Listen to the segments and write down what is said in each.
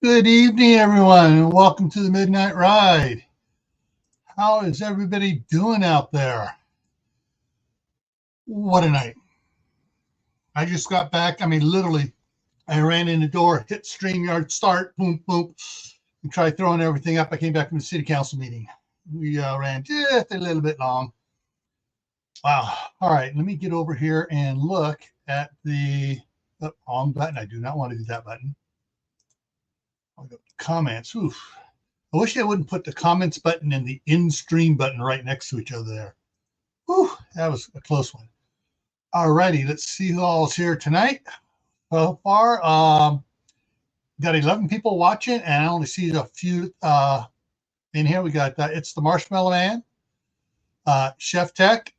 Good evening, everyone, and welcome to the Midnight Ride. How is everybody doing out there? What a night. I just got back. Literally, I ran in the door, hit StreamYard, start, boom, boom, and tried throwing everything up. I came back from the city council meeting. We ran just a little bit long. Wow. All right, let me get over here and look at the wrong button. I do not want to do that button. I'll go to comments. Oof. I wish they wouldn't put the comments button and the in-stream button right next to each other there. Whew, that was a close one. All righty, let's see who all is here tonight. So far, got 11 people watching, and I only see a few in here. We got It's the Marshmallow Man, Chef Tech,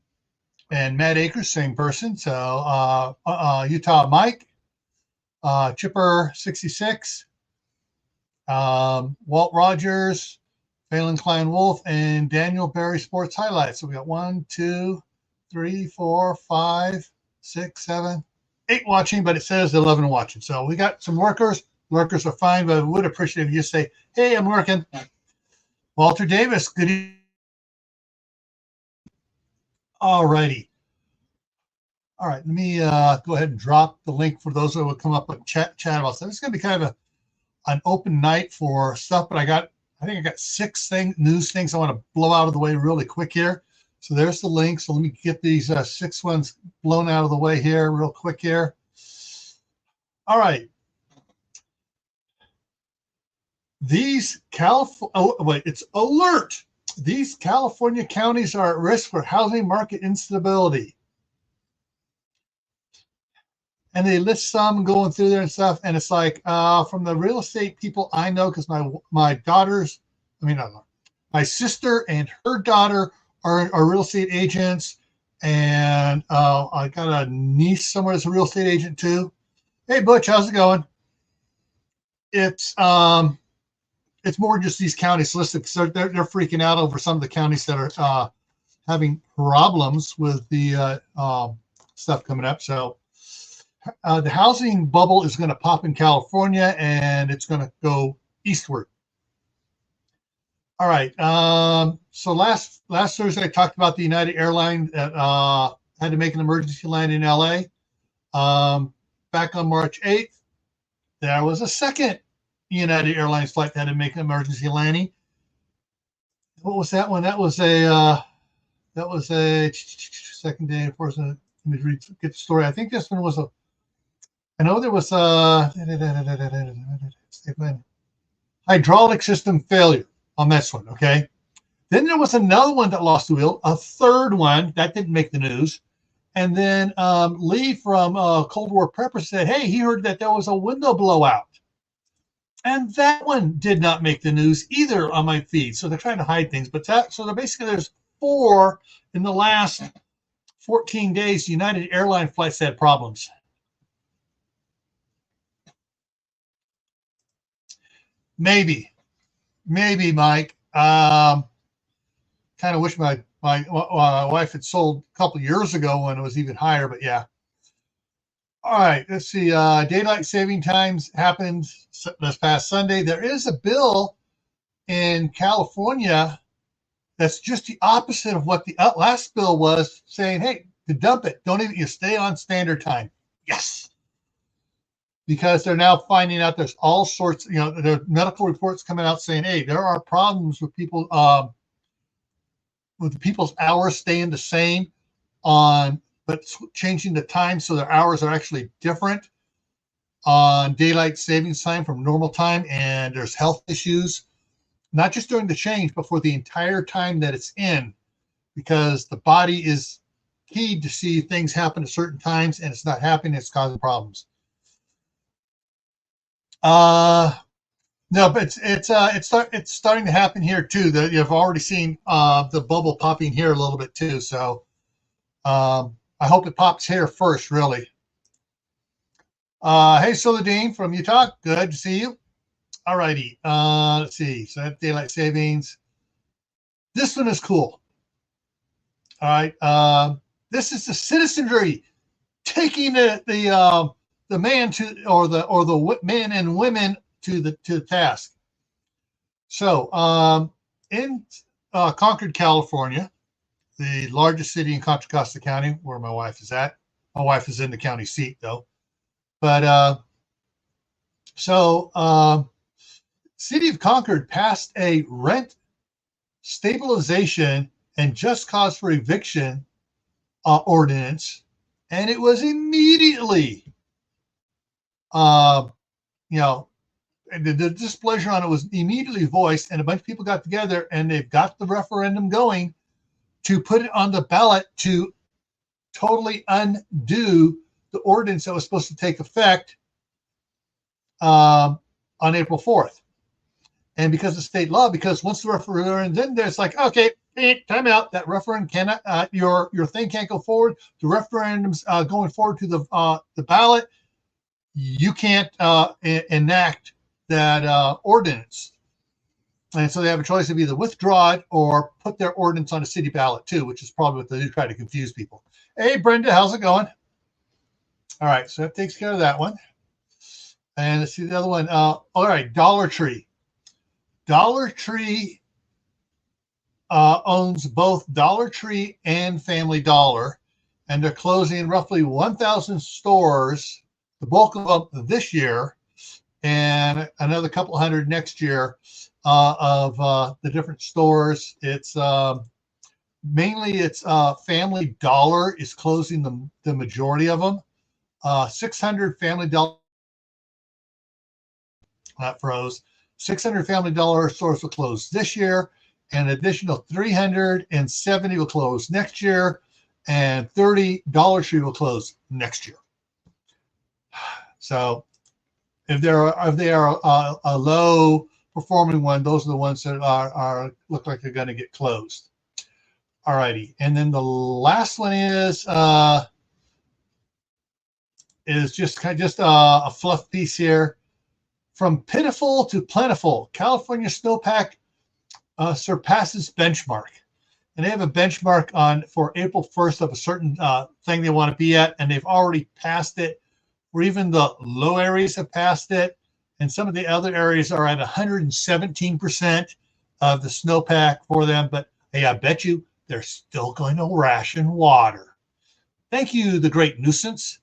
and Matt Akers, same person. So Utah Mike, Chipper 66, Walt Rogers, Phelan Klein Wolf, and Daniel Berry Sports Highlights. So we got 1, 2, 3, 4, 5, 6, 7, 8 watching, but it says 11 watching. So we got some workers. Workers are fine, but I would appreciate if you say, hey, I'm working. Walter Davis, good evening. All righty. All right, let me go ahead and drop the link for those that will come up and chat about stuff. It's going to be kind of an open night for stuff, but I think I got 6 news things I want to blow out of the way really quick here. So there's the link. So let me get these 6 ones blown out of the way here real quick here. All right. It's alert. These California counties are at risk for housing market instability. And they list some going through there and stuff. And it's like from the real estate people I know, because my sister and her daughter are real estate agents. And I got a niece somewhere that's a real estate agent too. Hey, Butch, how's it going? It's more just these counties listed because they're freaking out over some of the counties that are having problems with the stuff coming up. So the housing bubble is going to pop in California, and it's going to go eastward. All right. So last Thursday, I talked about the United Airlines that had to make an emergency landing in LA. Back on March 8th, there was a second United Airlines flight that had to make an emergency landing. What was that one? That was a second day. Of course, let me get the story. I think this one was I know there was a hydraulic system failure on this one. Okay. Then there was another one that lost the wheel. A third one that didn't make the news. And then Lee from Cold War Prepper said, hey, he heard that there was a window blowout. And that one did not make the news either on my feed. So they're trying to hide things. But there's 4 in the last 14 days. United Airlines flights had problems. Maybe, Mike. Kind of wish my wife had sold a couple years ago when it was even higher. But yeah. All right, let's see. Daylight saving times happened this past Sunday. There is a bill in California that's just the opposite of what the last bill was, saying, hey, to dump it, you stay on standard time. Yes. Because they're now finding out there's all sorts, there are medical reports coming out saying, hey, there are problems with people, with people's hours staying the same but changing the time so their hours are actually different on daylight savings time from normal time. And there's health issues, not just during the change, but for the entire time that it's in, because the body is keyed to see things happen at certain times, and it's not happening. It's causing problems. No, but it's starting to happen here too. That you've already seen the bubble popping here a little bit too. So I hope it pops here first, really. Hey, Soladine from Utah. Good to see you. All righty. Let's see. So that's daylight savings. This one is cool. All right. This is the citizenry taking the man to, or the men and women to the task. So in Concord, California, the largest city in Contra Costa County, where my wife is at. My wife is in the county seat, though. But City of Concord passed a rent stabilization and just cause for eviction ordinance, and it was immediately, the displeasure on it was immediately voiced, and a bunch of people got together, and they've got the referendum going to put it on the ballot to totally undo the ordinance that was supposed to take effect on April 4th. And because of state law, because once the referendum's in there, it's like, okay, time out. That referendum cannot, your thing can't go forward. The referendum's going forward to the ballot. You can't enact that ordinance. And so they have a choice of either withdraw it or put their ordinance on a city ballot too, which is probably what they do, try to confuse people. Hey, Brenda, how's it going? All right, so that takes care of that one. And let's see the other one. All right, Dollar Tree. Dollar Tree owns both Dollar Tree and Family Dollar, and they're closing roughly 1,000 stores, the bulk of them this year, and another couple hundred next year of the different stores. It's mainly Family Dollar is closing the majority of them. 600 Family Dollar, that froze. 600 Family Dollar stores will close this year, and an additional 370 will close next year, and 30 Dollar Tree will close next year. So if they are a low performing one, those are the ones that are look like they're going to get closed. All righty, and then the last one is just a fluff piece here. From pitiful to plentiful, California snowpack surpasses benchmark. And they have a benchmark for April 1st of a certain thing they want to be at, and they've already passed it, or even the low areas have passed it, and some of the other areas are at 117% of the snowpack for them. But hey, I bet you they're still going to ration water. Thank you, the great nuisance.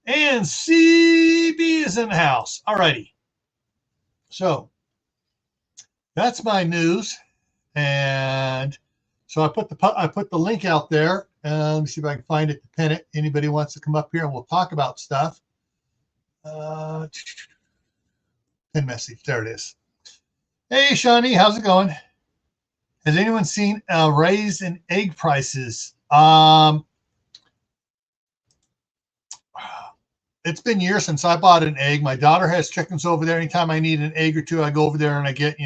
And CB is in the house. All righty. So that's my news, and so I put the link out there. Let me see if I can find it to pin it. Anybody wants to come up here and we'll talk about stuff. Pin message. There it is. Hey, Shawnee, how's it going? Has anyone seen a raise in egg prices? It's been years since I bought an egg. My daughter has chickens over there. Anytime I need an egg or two, I go over there and I get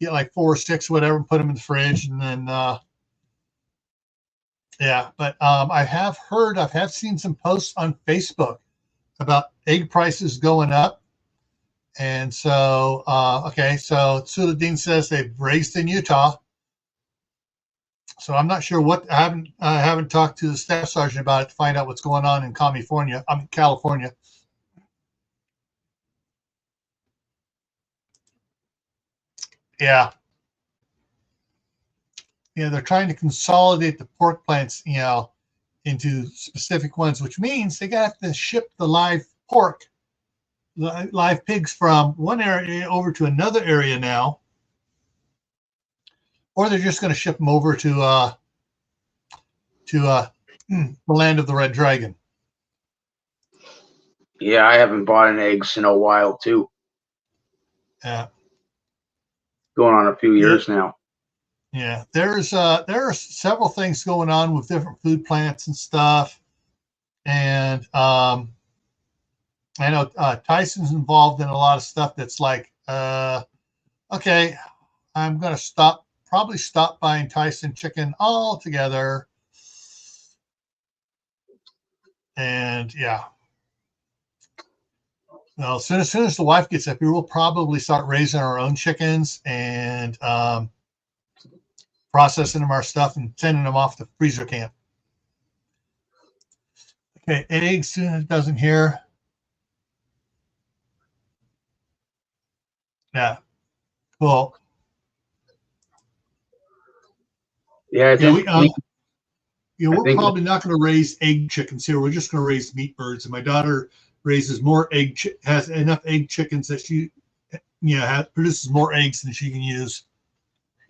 like 4 or 6, whatever, and put them in the fridge. And then, yeah, but I have seen some posts on Facebook about egg prices going up. And so, okay, so Suladin says they've raised in Utah. So I'm not sure what, I haven't talked to the staff sergeant about it to find out what's going on in California. Yeah. Yeah, they're trying to consolidate the pork plants, into specific ones, which means they got to ship the live pork, live pigs from one area over to another area now, or they're just going to ship them over to the land of the Red Dragon. Yeah, I haven't bought an eggs in a while too. Yeah, going on a few years now. Yeah, there are several things going on with different food plants and stuff, and I know Tyson's involved in a lot of stuff that's like, okay, I'm going to probably stop buying Tyson chicken altogether. And yeah, well, as soon as the wife gets up here, we'll probably start raising our own chickens and processing them our stuff and sending them off to freezer camp. Okay, eggs, doesn't here. Yeah. Cool. Yeah, I Yeah, think we're think probably not going to raise egg chickens here. We're just going to raise meat birds. And my daughter raises more has enough egg chickens that she, produces more eggs than she can use.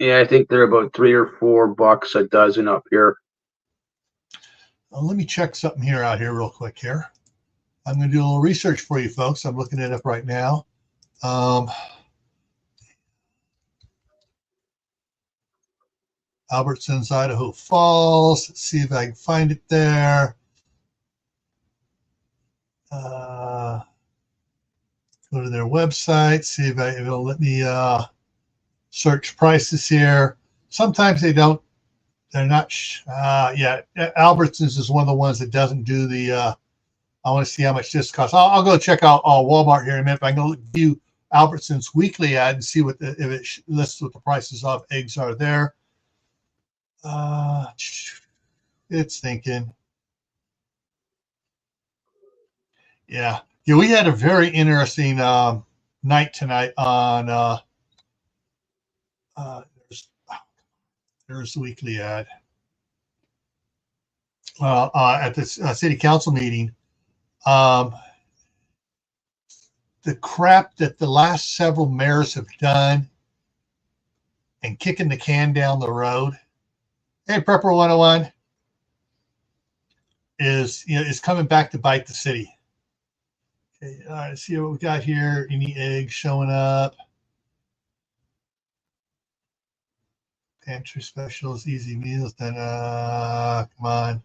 I think they're about $3 or $4 a dozen up here. Let me check something here out here real quick here. I'm going to do a little research for you folks. I'm looking it up right now. Albertsons, Idaho Falls. Let's see if I can find it there. Go to their website, see if it'll let me search prices here. Sometimes they don't. They're not. Albertsons is one of the ones that doesn't do the. I want to see how much this costs. I'll go check out Walmart here in a minute. I can go view Albertsons weekly ad and see if it lists what the prices of eggs are there. It's thinking. Yeah. We had a very interesting night tonight on there's the weekly ad at the city council meeting. The crap that the last several mayors have done and kicking the can down the road. Hey, Prepper 101 is coming back to bite the city. Okay, all right, let's see what we got here. Any eggs showing up? Pantry specials, easy meals. Then come on.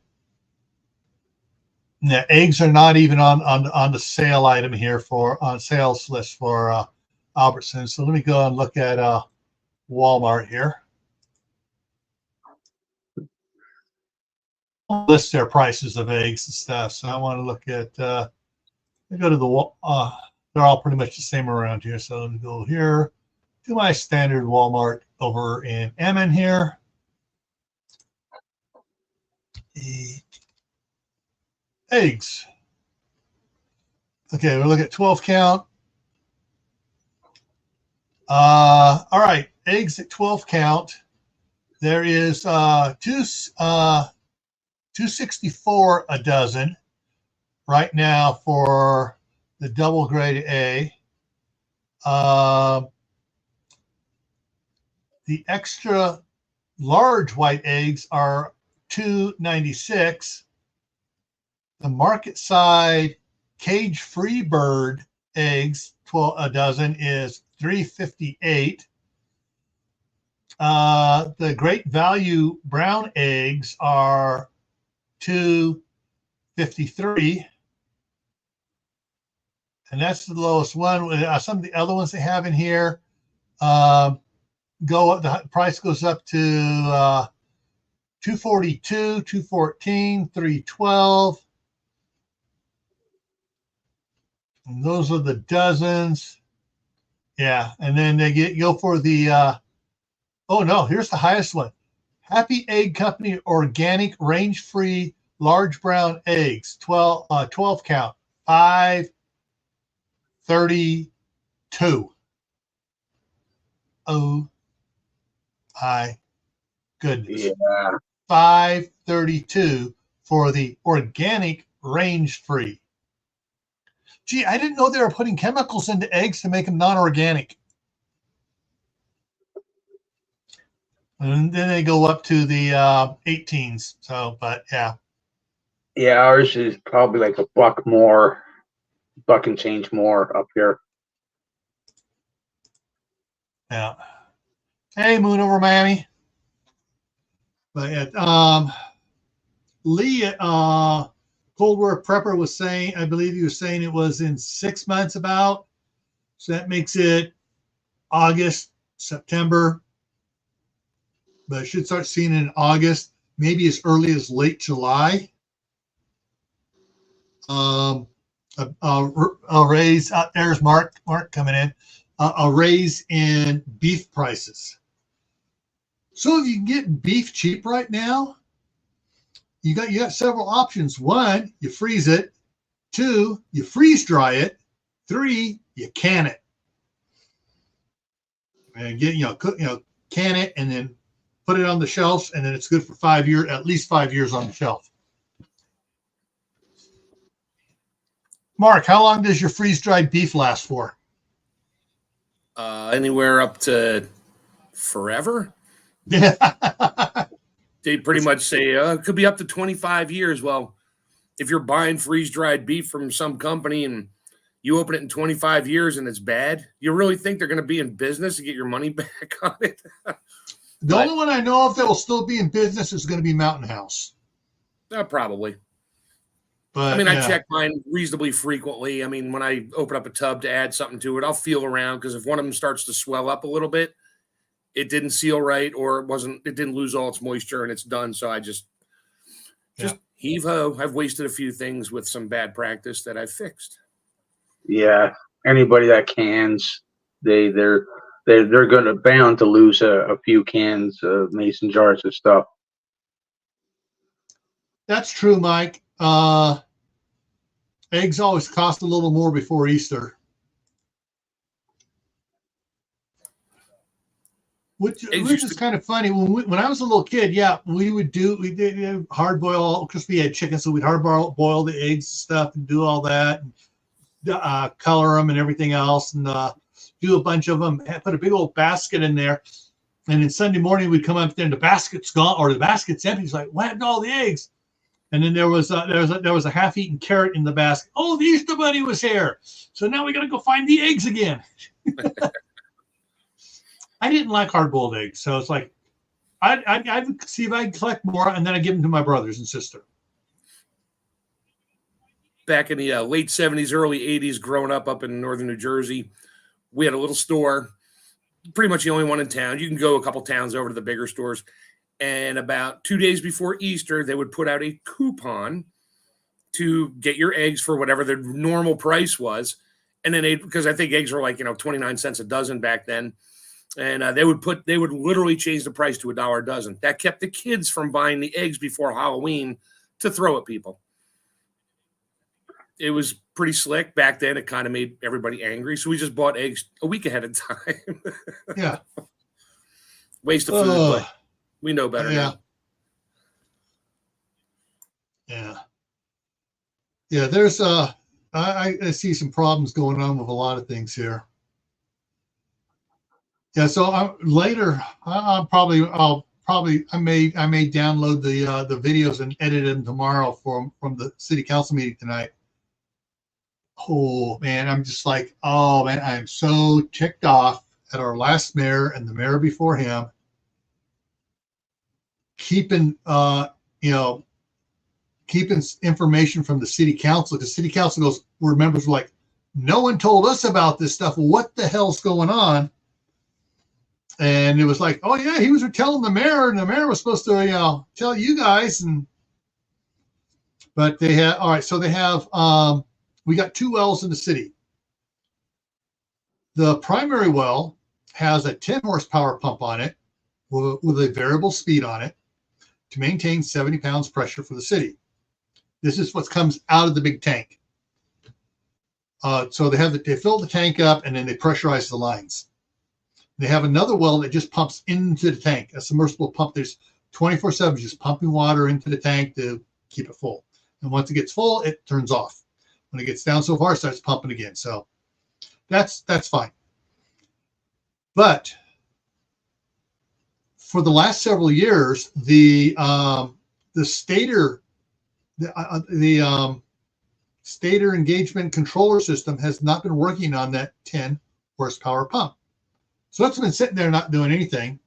Yeah, eggs are not even on the sale item here on sales list for Albertsons. So let me go and look at Walmart here. List their prices of eggs and stuff. So I want to look at. I go to the. They're all pretty much the same around here. So let me go here to my standard Walmart over in Emmon here. Eggs. Okay, we'll look at 12 count. All right, eggs at 12 count. There is $2.64 a dozen right now for the double grade A. The extra large white eggs are $2.96. The market side cage-free bird eggs, 12 a dozen, is $3.58. The great value brown eggs are $2.53, and that's the lowest one. Some of the other ones they have in here the price goes up to $2.42, $2.14, $3.12. And those are the dozens. Yeah, and then they go for the oh no, here's the highest one. Happy Egg Company organic range-free large brown eggs, 12 count, $5.32. Oh my goodness. Yeah. $5.32 for the organic range-free. Gee, I didn't know they were putting chemicals into eggs to make them non-organic. And then they go up to the 18s. So, but yeah. Yeah, ours is probably like $1 more, buck and change more up here. Yeah. Hey, Moon over Miami. But Lee, Cold War Prepper was saying, I believe he was saying it was in 6 months about. So that makes it August, September. But I should start seeing it in August, maybe as early as late July. I'll raise, there's Mark coming in, a raise in beef prices. So if you can get beef cheap right now, you got several options. 1, you freeze it. 2, you freeze dry it. 3, you can it. and get, cook, can it and then put it on the shelf, and then it's good for 5 years, at least 5 years on the shelf. Mark, how long does your freeze-dried beef last for? Anywhere up to forever. Yeah. They pretty much say it could be up to 25 years. Well, if you're buying freeze-dried beef from some company and you open it in 25 years and it's bad, you really think they're going to be in business to get your money back on it? The only one I know of that will still be in business is going to be Mountain House. Probably. But I mean, I check mine reasonably frequently. I mean, when I open up a tub to add something to it, I'll feel around, because if one of them starts to swell up a little bit, it didn't seal right, or it didn't lose all its moisture and it's done. So I just heave ho. I've wasted a few things with some bad practice that I've fixed. Yeah, anybody that cans, they're going to bound to lose a few cans of mason jars of stuff. That's true, Mike. Eggs always cost a little more before Easter. Which is kind of funny. When I was a little kid, we did hard boil, because we had chicken, so we'd hard boil the eggs and stuff and do all that, and color them and everything else, and do a bunch of them. Put a big old basket in there, and then Sunday morning we'd come up there and the basket's gone, or the basket's empty. It's like, what happened to all the eggs? And then there was a half-eaten carrot in the basket. Oh, the Easter Bunny was here, so now we got to go find the eggs again. I didn't like hard-boiled eggs, so it's like I'd see if I can collect more, and then I give them to my brothers and sister. Back in the late 70s, early 80s, growing up in northern New Jersey, we had a little store, pretty much the only one in town. You can go a couple towns over to the bigger stores. And about 2 days before Easter, they would put out a coupon to get your eggs for whatever the normal price was. And then because I think eggs were like, 29 cents a dozen back then. And they would literally change the price to $1 a dozen. That kept the kids from buying the eggs before Halloween to throw at people. It was pretty slick back then. It kind of made everybody angry. So we just bought eggs a week ahead of time. Yeah. Waste of food, but we know better now. Yeah, there's I see some problems going on with a lot of things here. Yeah, so later I may download the videos and edit them tomorrow from the city council meeting tonight. Oh man, I'm just like, oh man, I'm so ticked off at our last mayor and the mayor before him keeping information from the city council, because city council where members were like, no one told us about this stuff. What the hell's going on? And it was like, oh yeah, he was telling the mayor, and the mayor was supposed to tell you guys. But they had, all right, so they have we got 2 wells in the city. The primary well has a 10 horsepower pump on it with a variable speed on it to maintain 70 pounds pressure for the city. This is what comes out of the big tank. So they fill the tank up, and then they pressurize the lines. They have another well that just pumps into the tank, a submersible pump. There's 24/7 just pumping water into the tank to keep it full. And once it gets full, it turns off. When it gets down so far, it starts pumping again. So that's fine. But for the last several years, the stator engagement controller system has not been working on that 10 horsepower pump. So it's been sitting there not doing anything.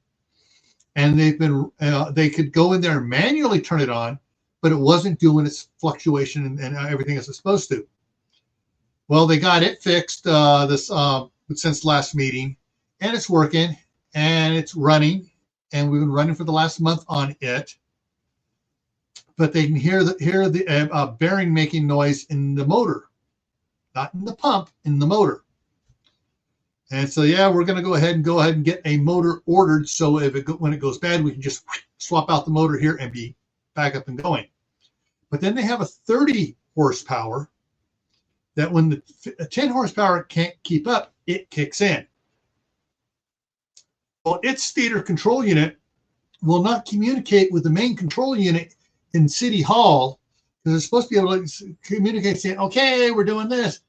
And they could go in there and manually turn it on, but it wasn't doing its fluctuation and everything as it's supposed to. Well, they got it fixed since last meeting, and it's working, and it's running, and we've been running for the last month on it. But they can hear the bearing making noise in the motor, not in the pump, in the motor. And so, yeah, we're going to go ahead and get a motor ordered, so when it goes bad, we can just swap out the motor here and be back up and going. But then they have a 30 horsepower that when the 10 horsepower can't keep up, it kicks in. its theater control unit will not communicate with the main control unit in City Hall, because it's supposed to be able to communicate saying, okay, we're doing this,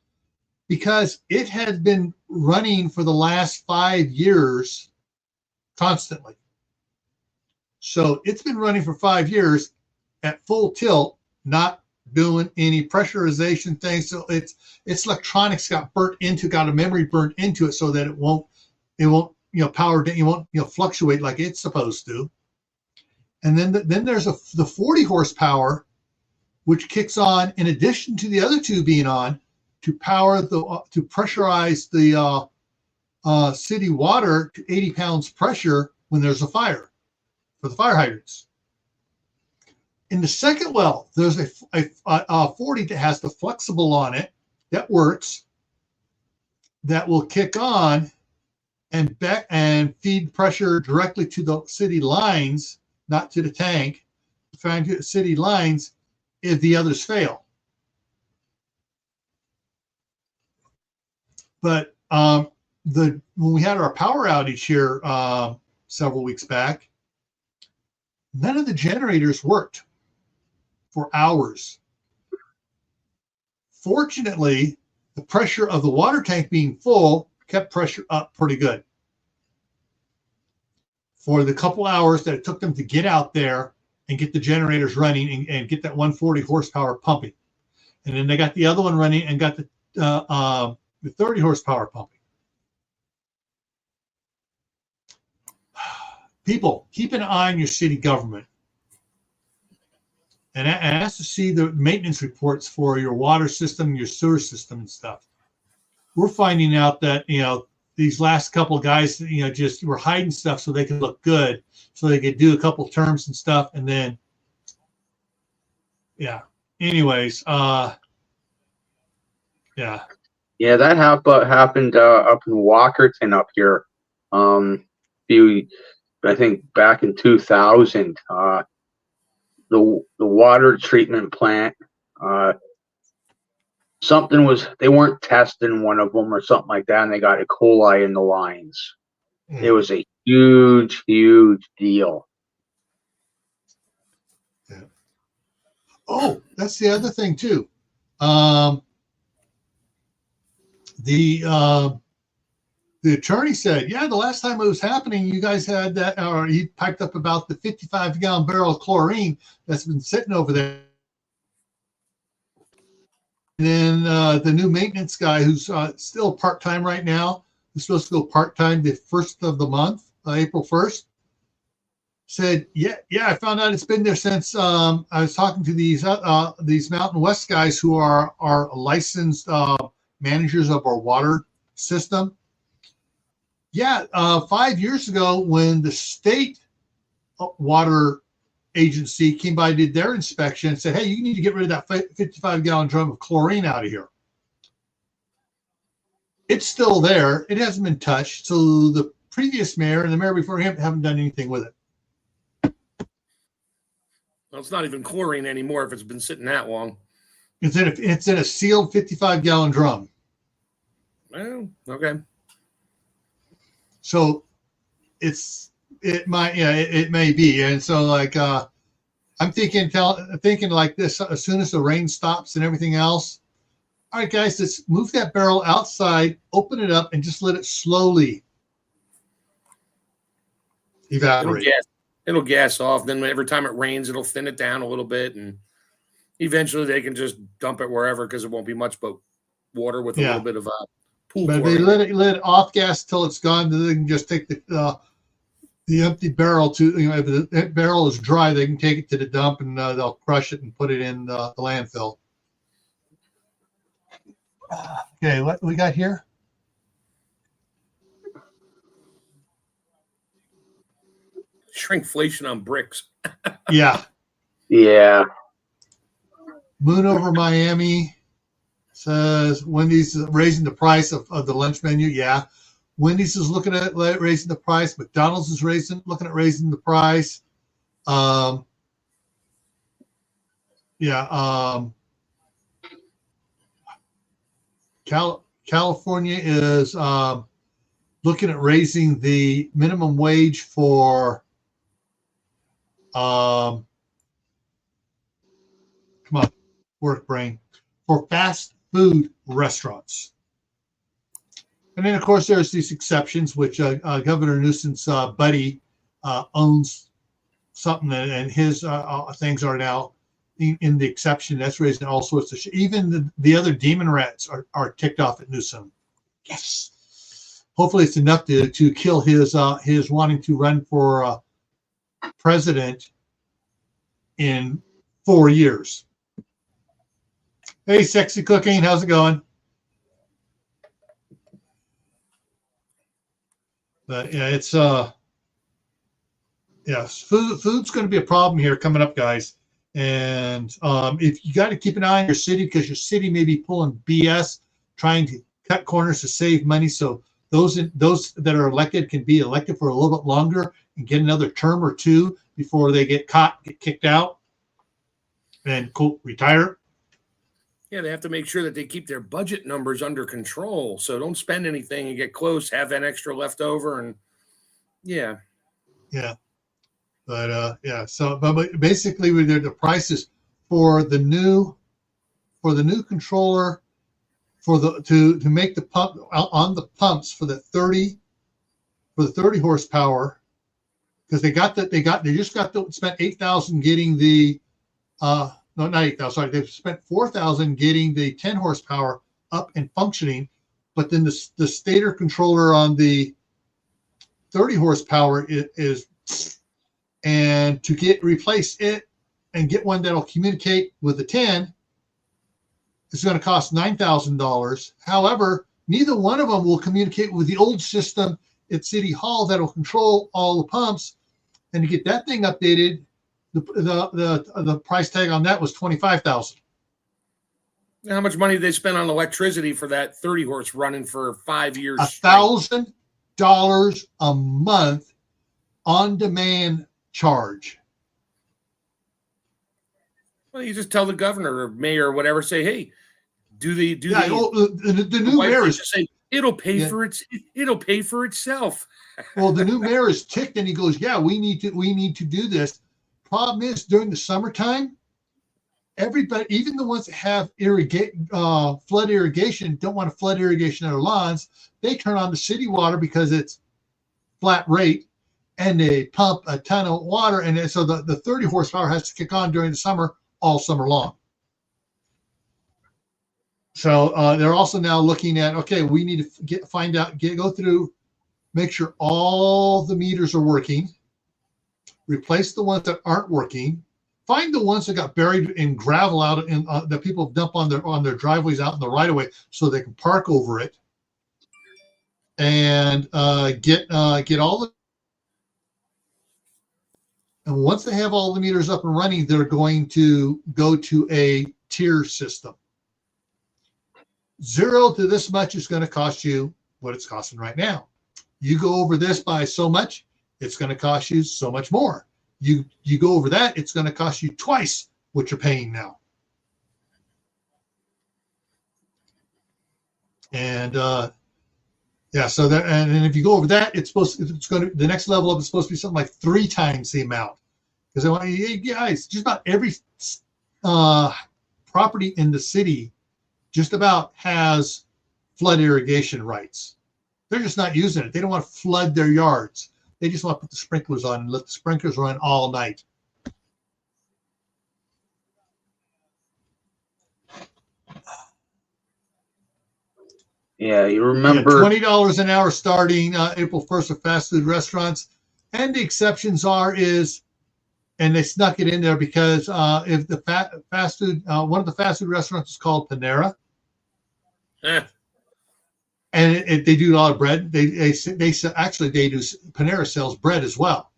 because it has been running for the last 5 years constantly. So it's been running for 5 years at full tilt, not doing any pressurization things. So its electronics got a memory burnt into it, so that it won't power down, it won't fluctuate like it's supposed to. And then there's the 40 horsepower, which kicks on in addition to the other two being on, to pressurize the city water to 80 pounds pressure when there's a fire for the fire hydrants. In the second well, there's a 40 that has the flexible on it that works, that will kick on and feed pressure directly to the city lines, not to the tank, trying to city lines if the others fail. But when we had our power outage here several weeks back, none of the generators worked for hours. Fortunately, the pressure of the water tank being full kept pressure up pretty good for the couple hours that it took them to get out there and get the generators running and get that 140 horsepower pumping. And then they got the other one running and got the 30 horsepower pumping. People, keep an eye on your city government and ask to see the maintenance reports for your water system, your sewer system and stuff. We're finding out that, these last couple of guys, just were hiding stuff so they could look good, so they could do a couple terms and stuff. And then, yeah. Anyways, yeah. Yeah, that happened up in Walkerton up here. I think back in 2000, the water treatment plant, they weren't testing one of them or something like that, and they got E. coli in the lines. It was a huge, huge deal. Yeah. Oh, that's the other thing too. The attorney said, yeah, the last time it was happening, you guys had that, or he piped up about the 55-gallon barrel of chlorine that's been sitting over there. And then the new maintenance guy, who's still part-time right now, who's supposed to go part-time the first of the month, April 1st, said, yeah, I found out it's been there since I was talking to these Mountain West guys who are licensed managers of our water system. Yeah, 5 years ago, when the state water agency came by, did their inspection, and said, hey, you need to get rid of that 55-gallon drum of chlorine out of here. It's still there. It hasn't been touched. So the previous mayor and the mayor before him haven't done anything with it. Well, it's not even chlorine anymore if it's been sitting that long. It's in a sealed 55-gallon drum. Well, okay. So it may be. And so like I'm thinking like this, as soon as the rain stops and everything else, all right, guys, let's move that barrel outside, open it up, and just let it slowly evaporate. It'll gas off. Then every time it rains, it'll thin it down a little bit, and eventually they can just dump it wherever, because it won't be much but water with a little bit of pool. But if they let it off gas till it's gone, then they can just take the empty barrel to, if the barrel is dry, they can take it to the dump and they'll crush it and put it in the landfill. Okay, what we got here? Shrinkflation on bricks. Yeah. Moon over Miami says Wendy's raising the price of the lunch menu. Yeah. Wendy's is looking at raising the price. McDonald's is looking at raising the price. California is looking at raising the minimum wage for, come on, work brain, for fast food restaurants. And then, of course, there's these exceptions, which Governor Newsom's buddy owns something, and his things are now in the exception. That's raising all sorts of shit. Even the other demon rats are ticked off at Newsom. Yes. Hopefully it's enough to kill his wanting to run for president in 4 years. Hey, Sexy Cooking, how's it going? But yeah, it's yes, food's going to be a problem here coming up, guys. And if you got to keep an eye on your city, because your city may be pulling BS, trying to cut corners to save money, so those that are elected can be elected for a little bit longer and get another term or two before they get caught, get kicked out, and quote retire. Yeah, they have to make sure that they keep their budget numbers under control. So don't spend anything and get close, have that extra left over, and yeah. But yeah, so but basically the prices for the new controller for the to make the pump on the pumps for the 30 horsepower, because they just spent 8,000 getting the no, not 8,000, sorry, they've spent 4,000 getting the 10 horsepower up and functioning, but then the stator controller on the 30 horsepower is, and to replace it and get one that'll communicate with the 10 is going to cost $9,000. However, neither one of them will communicate with the old system at City Hall that'll control all the pumps. And to get that thing updated, the price tag on that was $25,000. How much money did they spend on electricity for that 30 horse running for 5 years? $1,000 a month on demand charge. Well, you just tell the governor or mayor or whatever, say, hey, the new mayor is say it'll pay for itself. Well, the new mayor is ticked and he goes, yeah, we need to do this. Problem is, during the summertime, everybody, even the ones that have flood irrigation, don't want to flood irrigation on their lawns. They turn on the city water because it's flat rate, and they pump a ton of water. And so the 30 horsepower has to kick on during the summer, all summer long. So they're also now looking at, okay, we need to go through, make sure all the meters are working, replace the ones that aren't working, find the ones that got buried in gravel out in that people dump on their driveways out in the right of way so they can park over it, and get all the. And once they have all the meters up and running, they're going to go to a tier system. 0 to this much is going to cost you what it's costing right now. You go over this by so much, it's going to cost you so much more. You go over that, it's going to cost you twice what you're paying now. And yeah, so that, and if you go over that, the next level up is supposed to be something like 3 times the amount. Because they want, hey guys, just about every property in the city just about has flood irrigation rights. They're just not using it. They don't want to flood their yards. They just want to put the sprinklers on and let the sprinklers run all night. Yeah, you remember $20 an hour starting April 1st for fast food restaurants. And the exceptions and they snuck it in there because if the fast food, one of the fast food restaurants is called Panera. Yeah. And they do a lot of bread. Panera sells bread as well.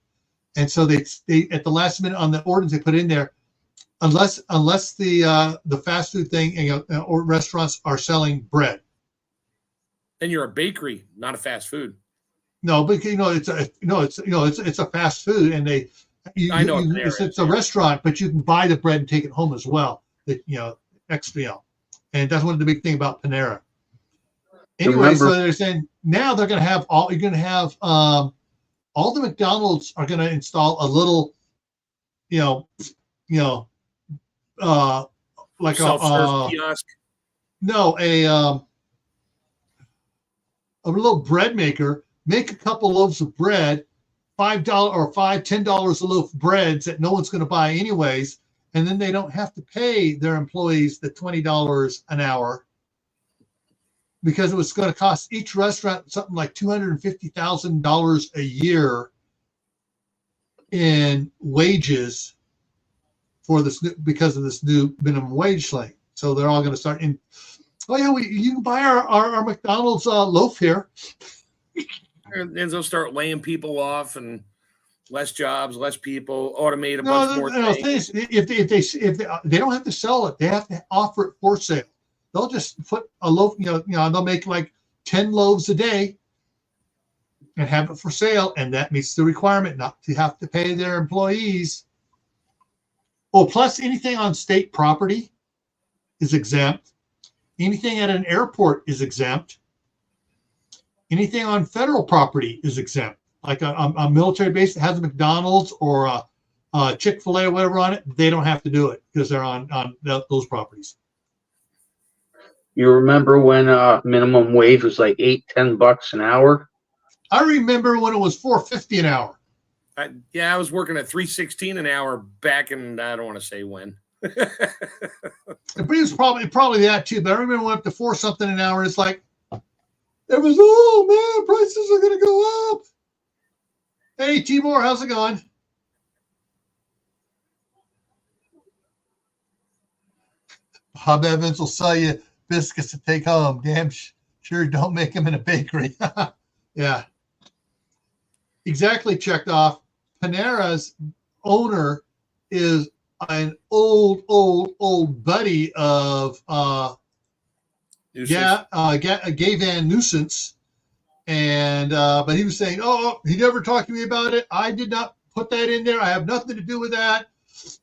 And so they at the last minute on the ordinance they put in there, unless the fast food thing or restaurants are selling bread. Then you're a bakery, not a fast food. No, but it's a fast food, and it's a restaurant, but you can buy the bread and take it home as well. Extra, and that's one of the big thing about Panera. Anyway, so they're saying now they're going to have all. You're going to have all the McDonald's are going to install a little, like self-serve kiosk. No, a little bread maker. Make a couple loaves of bread, $5 or $10 a loaf of breads that no one's going to buy anyways, and then they don't have to pay their employees the $20 an hour, because it was going to cost each restaurant something like $250,000 a year in wages for this because of this new minimum wage thing. So they're all going to start in. Oh yeah, you can buy our McDonald's loaf here. And they'll start laying people off, and less jobs, less people, automate a bunch more things. If they don't have to sell it, they have to offer it for sale. They'll just put a loaf, they'll make like 10 loaves a day and have it for sale, and that meets the requirement not to have to pay their employees. Oh, plus anything on state property is exempt. Anything at an airport is exempt. Anything on federal property is exempt. Like a military base that has a McDonald's or a Chick-fil-A or whatever on it, they don't have to do it because they're on those properties. You remember when minimum wage was like $8-10 an hour? I remember when it was $4.50 an hour. I was working at $3.16 an hour back in, I don't want to say when. It was probably that too, but I remember when it went up to $4 something an hour. It's like it was, oh man, prices are going to go up. Hey, Timor, how's it going? Bob Evans will sell you biscuits to take home. Damn sure don't make them in a bakery. Yeah. Exactly, checked off. Panera's owner is an old buddy of Gay Van Nuisance. And but he was saying, oh, he never talked to me about it. I did not put that in there. I have nothing to do with that.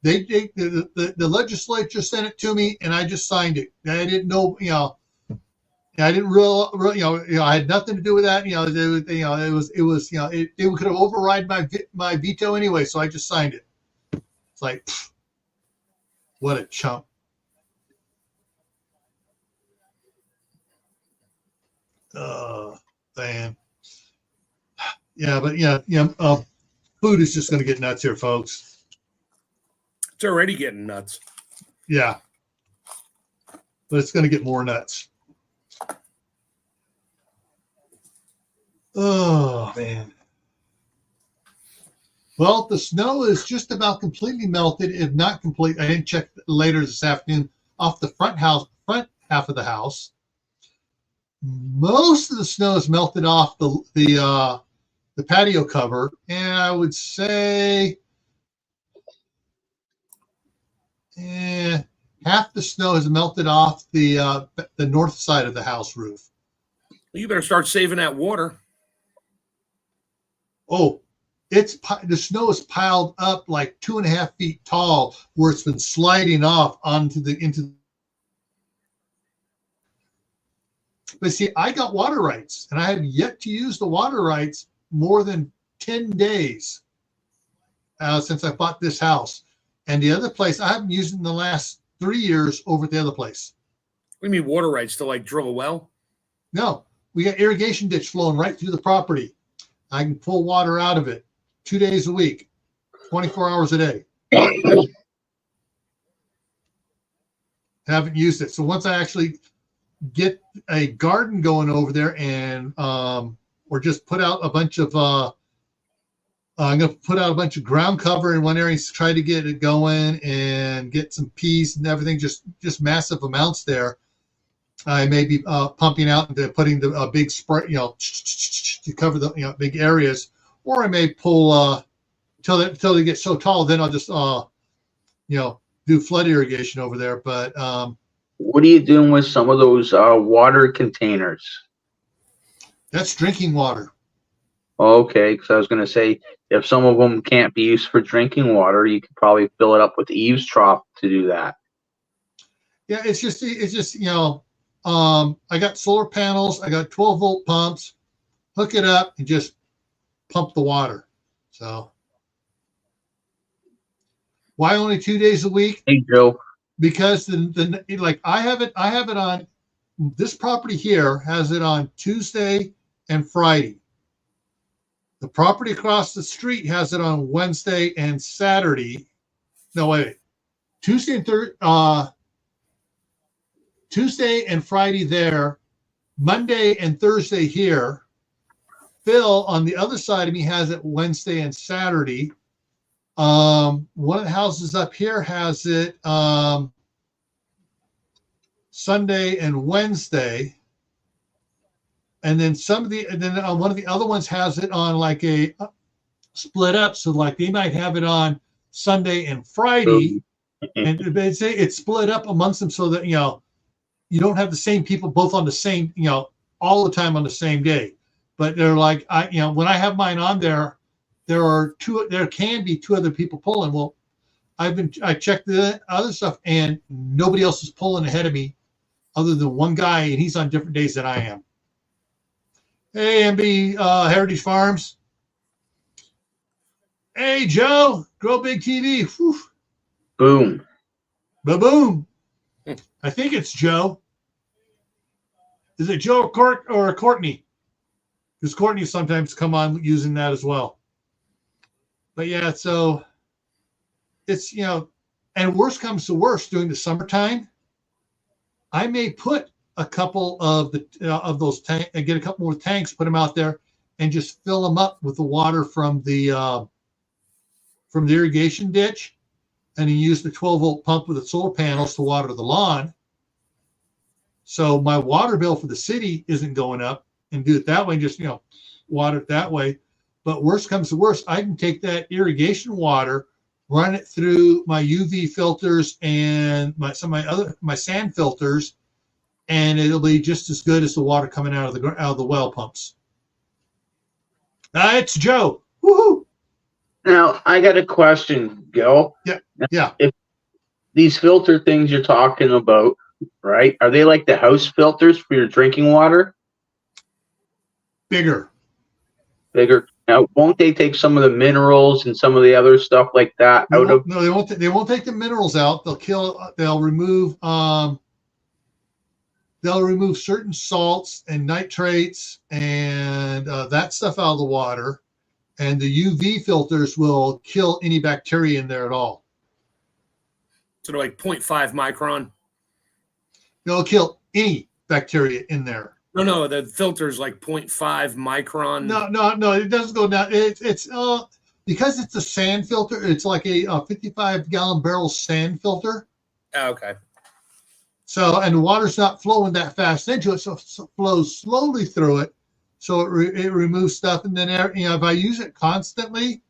The legislature sent it to me, and I just signed it. I didn't know, I didn't I had nothing to do with that. It could have override my veto anyway, so I just signed it. It's like, what a chump. Man. Yeah, but food is just going to get nuts here, folks. It's already getting nuts. Yeah, but it's going to get more nuts. Oh man. Well, the snow is just about completely melted, if not complete. I didn't check later this afternoon off the front half of the house. Most of the snow is melted off the patio cover, and I would say half the snow has melted off the north side of the house roof. Well, you better start saving that water. Oh, the snow is piled up like 2.5 feet tall, where it's been sliding off into. But see, I got water rights, and I have yet to use the water rights more than 10 days since I bought this house. And the other place, I haven't used it in the last 3 years over at the other place. What do you mean water rights to like drill a well? No, we got irrigation ditch flowing right through the property. I can pull water out of it 2 days a week, 24 hours a day. Haven't used it. So once I actually get a garden going over there and or just put out a bunch of I'm going to put out a bunch of ground cover in one area to try to get it going and get some peas and everything, just massive amounts there. I may be pumping out and putting the big spray, to cover the big areas, or I may pull till they get so tall. Then I'll just do flood irrigation over there. But what are you doing with some of those water containers? That's drinking water. Okay, because I was going to say, if some of them can't be used for drinking water, you could probably fill it up with eaves trough to do that. Yeah, it's just I got solar panels. I got 12-volt pumps. hook it up, and just pump the water. So why only 2 days a week? Hey, Joe. Because like I have it on this property here has it on Tuesday and Friday. The property across the street has it on Wednesday and Saturday. No, wait. Tuesday and Friday there, Monday and Thursday here. Phil on the other side of me has it Wednesday and Saturday. One of the houses up here has it Sunday and Wednesday. And then one of the other ones has it on like a split up. So like they might have it on Sunday and Friday, and they say it's split up amongst them so that, you know, you don't have the same people both on the same, you know, all the time on the same day. But they're like, when I have mine on there can be two other people pulling. Well, I checked the other stuff and nobody else is pulling ahead of me other than one guy, and he's on different days than I am. Hey, MB Heritage Farms. Hey, Joe, Grow Big TV. Whew. Boom. Ba-boom. I think it's Joe. Is it Joe or Courtney? Because Courtney sometimes come on using that as well. But yeah, so it's, you know, and worst comes to worst during the summertime, I may put a couple of those tanks and get a couple more tanks, put them out there, and just fill them up with the water from the irrigation ditch, and then use the 12-volt pump with the solar panels to water the lawn. So my water bill for the city isn't going up, and do it that way, just, you know, water it that way. But worst comes to worst, I can take that irrigation water, run it through my UV filters and my sand filters, and it'll be just as good as the water coming out of the well pumps. It's Joe. Woohoo! Now I got a question, Gil. Yeah. If these filter things you're talking about, right? Are they like the house filters for your drinking water? Bigger. Now, won't they take some of the minerals and some of the other stuff like that out of? No, they won't. They won't take the minerals out. They'll remove certain salts and nitrates and that stuff out of the water, and the UV filters will kill any bacteria in there at all. So they're like 0.5 micron. They'll kill any bacteria in there. No, the filter's like 0.5 micron. No, it doesn't go down. It's because it's a sand filter. It's like a 55-gallon barrel sand filter. Oh, okay. So, and the water's not flowing that fast into it, so it flows slowly through it. So it removes stuff, and then, you know, if I use it constantly,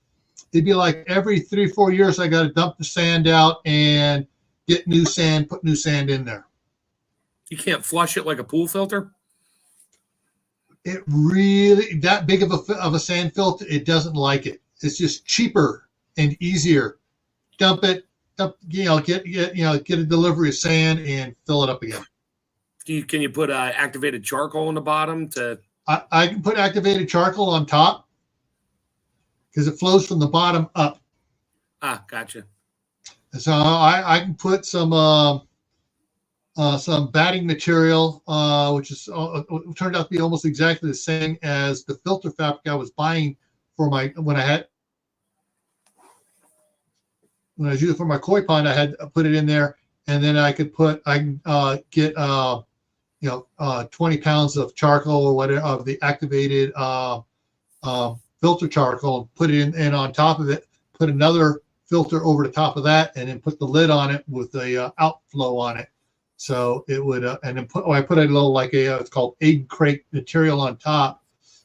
it'd be like every 3-4 years I got to dump the sand out and get new sand, put new sand in there. You can't flush it like a pool filter? It really, that big of a sand filter, it doesn't like it. It's just cheaper and easier. Dump it, get a delivery of sand and fill it up again. Can you put activated charcoal in the bottom to? I can put activated charcoal on top because it flows from the bottom up. Ah, gotcha. So I can put some batting material, which is turned out to be almost exactly the same as the filter fabric I was buying for when I was using it for my koi pond. I had put it in there, and then I can get 20 pounds of charcoal or whatever of the activated filter charcoal, and put it in, and on top of it, put another filter over the top of that, and then put the lid on it with the outflow on it. So it would, and then I put a little it's called egg crate material on top.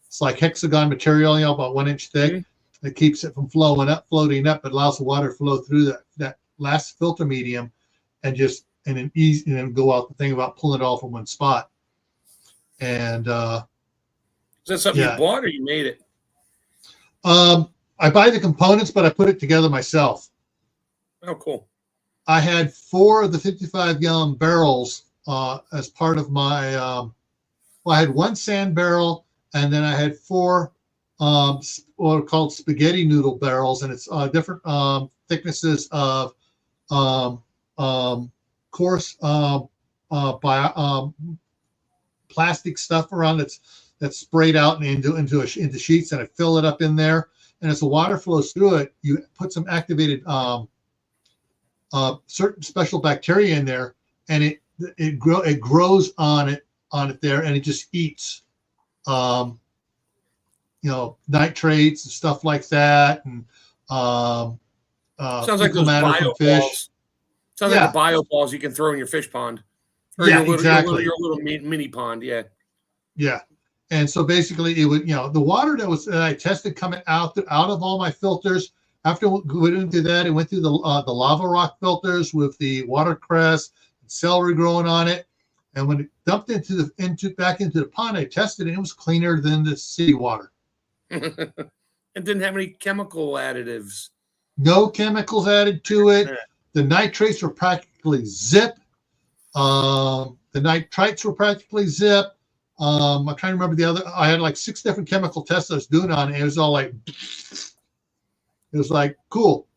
It's like hexagon material, about 1 inch thick. Mm-hmm. It keeps it from floating up. It allows the water to flow through that last filter medium, and then go out the thing about pulling it all from one spot. And is that something you bought or you made it? I buy the components, but I put it together myself. Oh, cool. I had 4 of the 55-gallon barrels as part of my. I had 1 sand barrel, and then I had 4 what are called spaghetti noodle barrels, and it's different thicknesses of coarse plastic stuff around that's sprayed out into sheets, and I fill it up in there. And as the water flows through it, you put some activated certain special bacteria in there, and it grows on it there, and it just eats nitrates and stuff like that, and sounds like those matter from fish. Sounds like the bio balls you can throw in your fish pond, or exactly. your little mini pond. Yeah. And so basically, it would, the water that I tested coming out of all my filters. After we went into that, it went through the lava rock filters with the watercress and celery growing on it. And when it dumped back into the pond, I tested it. And it was cleaner than the city water. And didn't have any chemical additives. No chemicals added to it. The nitrates were practically zip. The nitrites were practically zip. I'm trying to remember the other. I had like 6 different chemical tests I was doing on it. It was all like, it was like cool.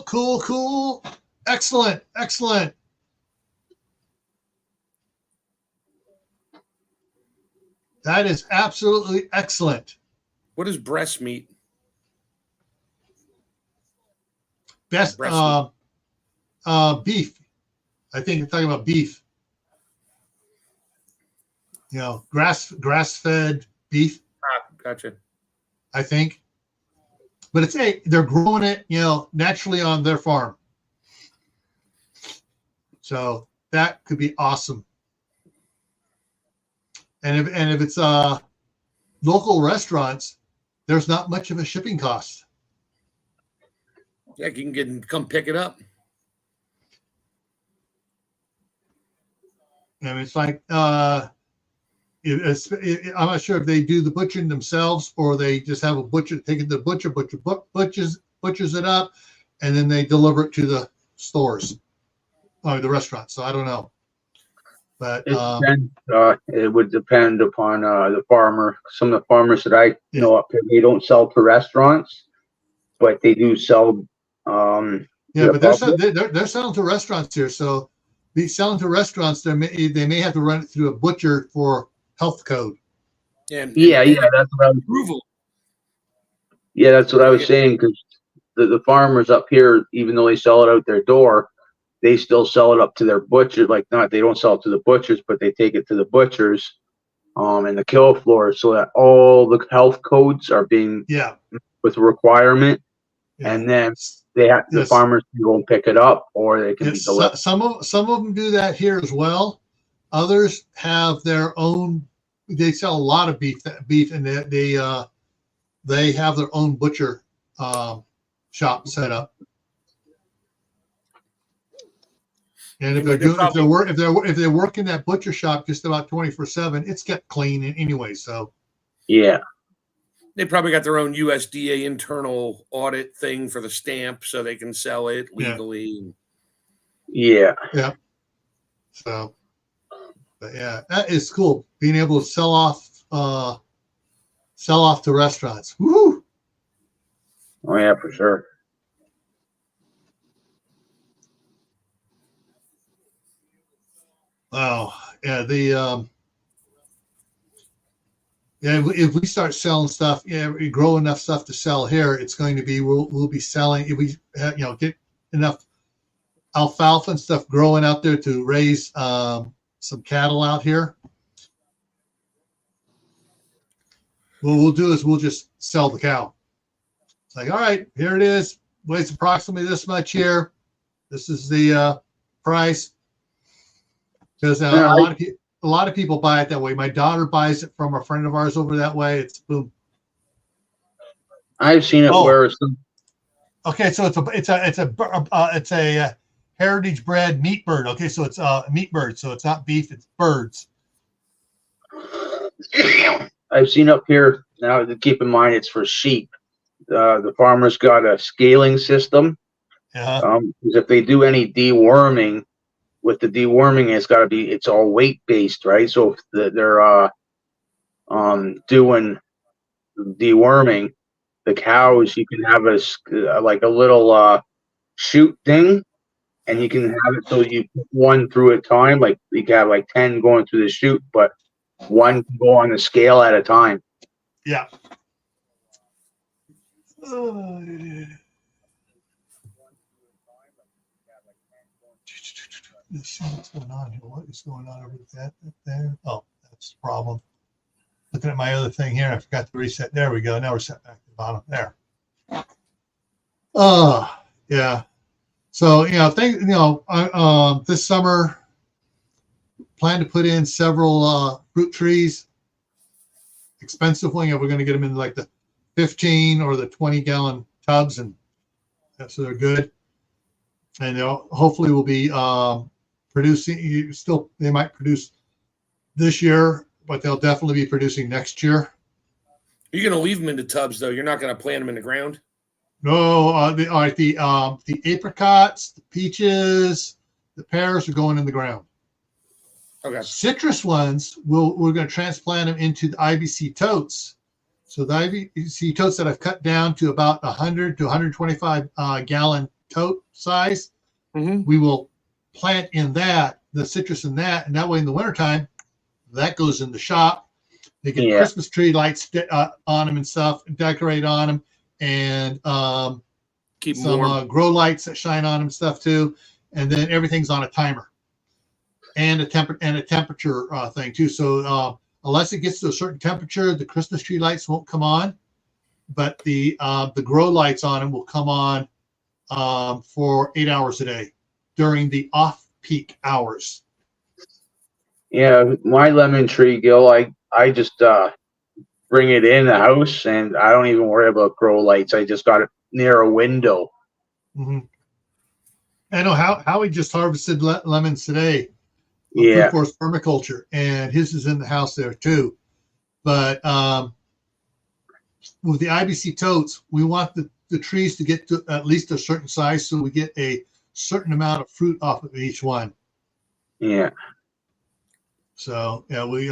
Cool. Excellent. That is absolutely excellent. What is breast meat? Best beef. I think you're talking about beef. Grass-fed beef. Gotcha. I think. But they're growing it, naturally on their farm. So that could be awesome. And if it's local restaurants, there's not much of a shipping cost. Yeah, you can come pick it up. And it's like I'm not sure if they do the butchering themselves or they just have a butcher take it to the butcher butchers it up, and then they deliver it to the stores or the restaurants. So I don't know. But it would depend upon the farmer. Some of the farmers that I know up here, they don't sell to restaurants, but they do sell. But they're selling to restaurants here. So be selling to restaurants, they may have to run it through a butcher for health code. That's what I was. Approval. Yeah, that's what I was saying, because the farmers up here, even though they sell it out their door, they still sell it up to their butcher. They don't sell it to the butchers, but they take it to the butchers and the kill floor, so that all the health codes are being with a requirement, and then the farmers can go and pick it up, or they can be delivered. Some of them do that here as well. Others have their own. They sell a lot of beef, and they have their own butcher shop set up. And if they work in that butcher shop just about 24/7, it's kept clean anyway. So yeah, they probably got their own USDA internal audit thing for the stamp, so they can sell it legally. Yeah. So, but that is cool. Being able to sell off to restaurants. Woo! Oh yeah, for sure. Oh yeah, if we start selling stuff, we grow enough stuff to sell here, it's going to be we'll be selling. If we get enough alfalfa and stuff growing out there to raise some cattle out here, what we'll do is we'll just sell the cow. It's like, all right, here it is, weighs approximately this much here. This is the price. Because a lot of people buy it that way. My daughter buys it from a friend of ours over that way. It's boom. I've seen it where it's. Okay, so it's a heritage bred meat bird. Okay, so it's meat bird. So it's not beef. It's birds. I've seen up here now. To keep in mind, it's for sheep. the farmer's got a scaling system. Yeah. 'Cause if they do any deworming, with the deworming, it's all weight based, right? So if they're doing deworming, the cows, you can have like a little chute thing, and you can have it so you put one through a time. Like you can have like 10 going through the chute, but one can go on the scale at a time. Yeah. Let's see what's going on here. What is going on over that there? Oh, that's the problem. Looking at my other thing here, I forgot to reset. There we go. Now we're set back to the bottom there. Yeah. So this summer, plan to put in several fruit trees. Expensive one. We're going to get them in like the 15 or the 20-gallon tubs, and so they're good. And hopefully we'll be producing. They might produce this year, but they'll definitely be producing next year. You're going to leave them in the tubs, though. You're not going to plant them in the ground. No, the apricots, the peaches, the pears are going in the ground. Okay. Citrus ones, we're going to transplant them into the IBC totes. So the IBC totes that I've cut down to about 100 to 125 gallon tote size, we will plant in that, the citrus in that, and that way in the wintertime, that goes in the shop. They get Christmas tree lights on them and stuff, and decorate on them, and keep some grow lights that shine on them and stuff too. And then everything's on a timer and a temperature thing too. So unless it gets to a certain temperature, the Christmas tree lights won't come on, but the grow lights on them will come on for 8 hours a day during the off-peak hours. Yeah, my lemon tree, Gil, I just bring it in the house, and I don't even worry about grow lights. I just got it near a window. Mm-hmm. I know Howie just harvested lemons today. Yeah. Food Forest Permaculture, and his is in the house there too. But with the IBC totes, we want the trees to get to at least a certain size, so we get a certain amount of fruit off of each one. Yeah. So we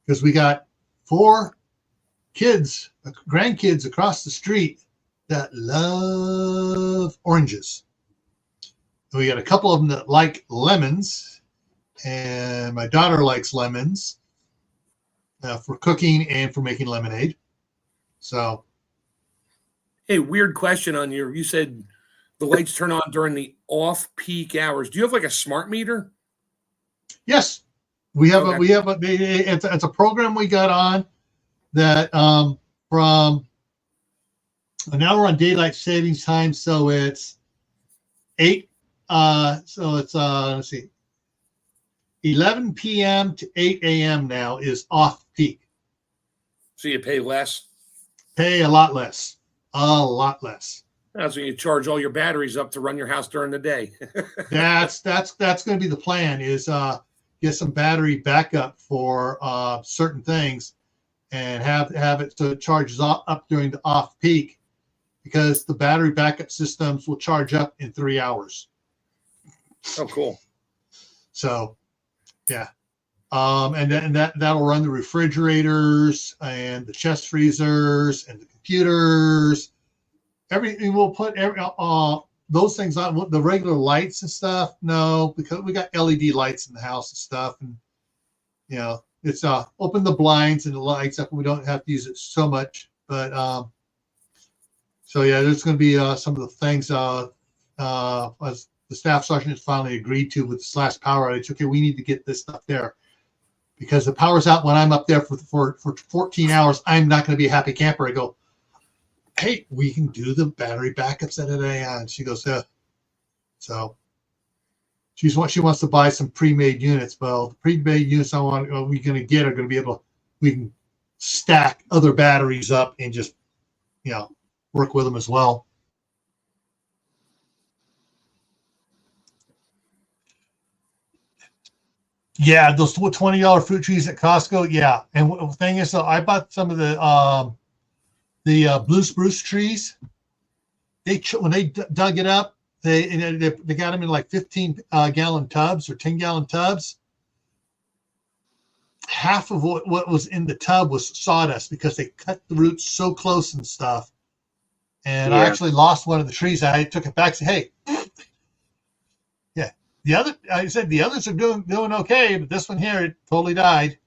because we got 4 grandkids across the street that love oranges. And we got a couple of them that like lemons, and my daughter likes lemons for cooking and for making lemonade. So, hey, weird question on you said the lights turn on during the off-peak hours. Do you have like a smart meter? Yes, we have it's a program we got on that from now we're on daylight savings time, so it's 8 so it's let's see, 11 p.m. to 8 a.m. now is off peak. So you pay less? Pay a lot less. That's when you charge all your batteries up to run your house during the day. That's going to be the plan, is get some battery backup for certain things, and have it so it charges up during the off peak, because the battery backup systems will charge up in 3 hours. Oh, cool. So, yeah. And then that'll run the refrigerators and the chest freezers and the computers. Everything. We'll put those things on. The regular lights and stuff, no, because we got LED lights in the house and stuff, and it's open the blinds and the lights up, and we don't have to use it so much. But so yeah, there's going to be some of the things as the staff sergeant has finally agreed to with this last power outage. Okay, we need to get this stuff there, because the power's out when I'm up there for 14 hours. I'm not going to be a happy camper. I go, hey, we can do the battery backups at an AI. And she goes, so she wants to buy some pre-made units. Well, the pre-made units we're going to get are going to be we can stack other batteries up and just, work with them as well. Yeah, those $20 fruit trees at Costco. Yeah, and the thing is, I bought some of the the blue spruce trees. When they dug it up, they got them in like 15-gallon tubs or 10-gallon tubs. Half of what was in the tub was sawdust because they cut the roots so close and stuff. And I actually lost one of the trees. I took it back and said, hey, yeah, I said the others are doing okay, but this one here, it totally died.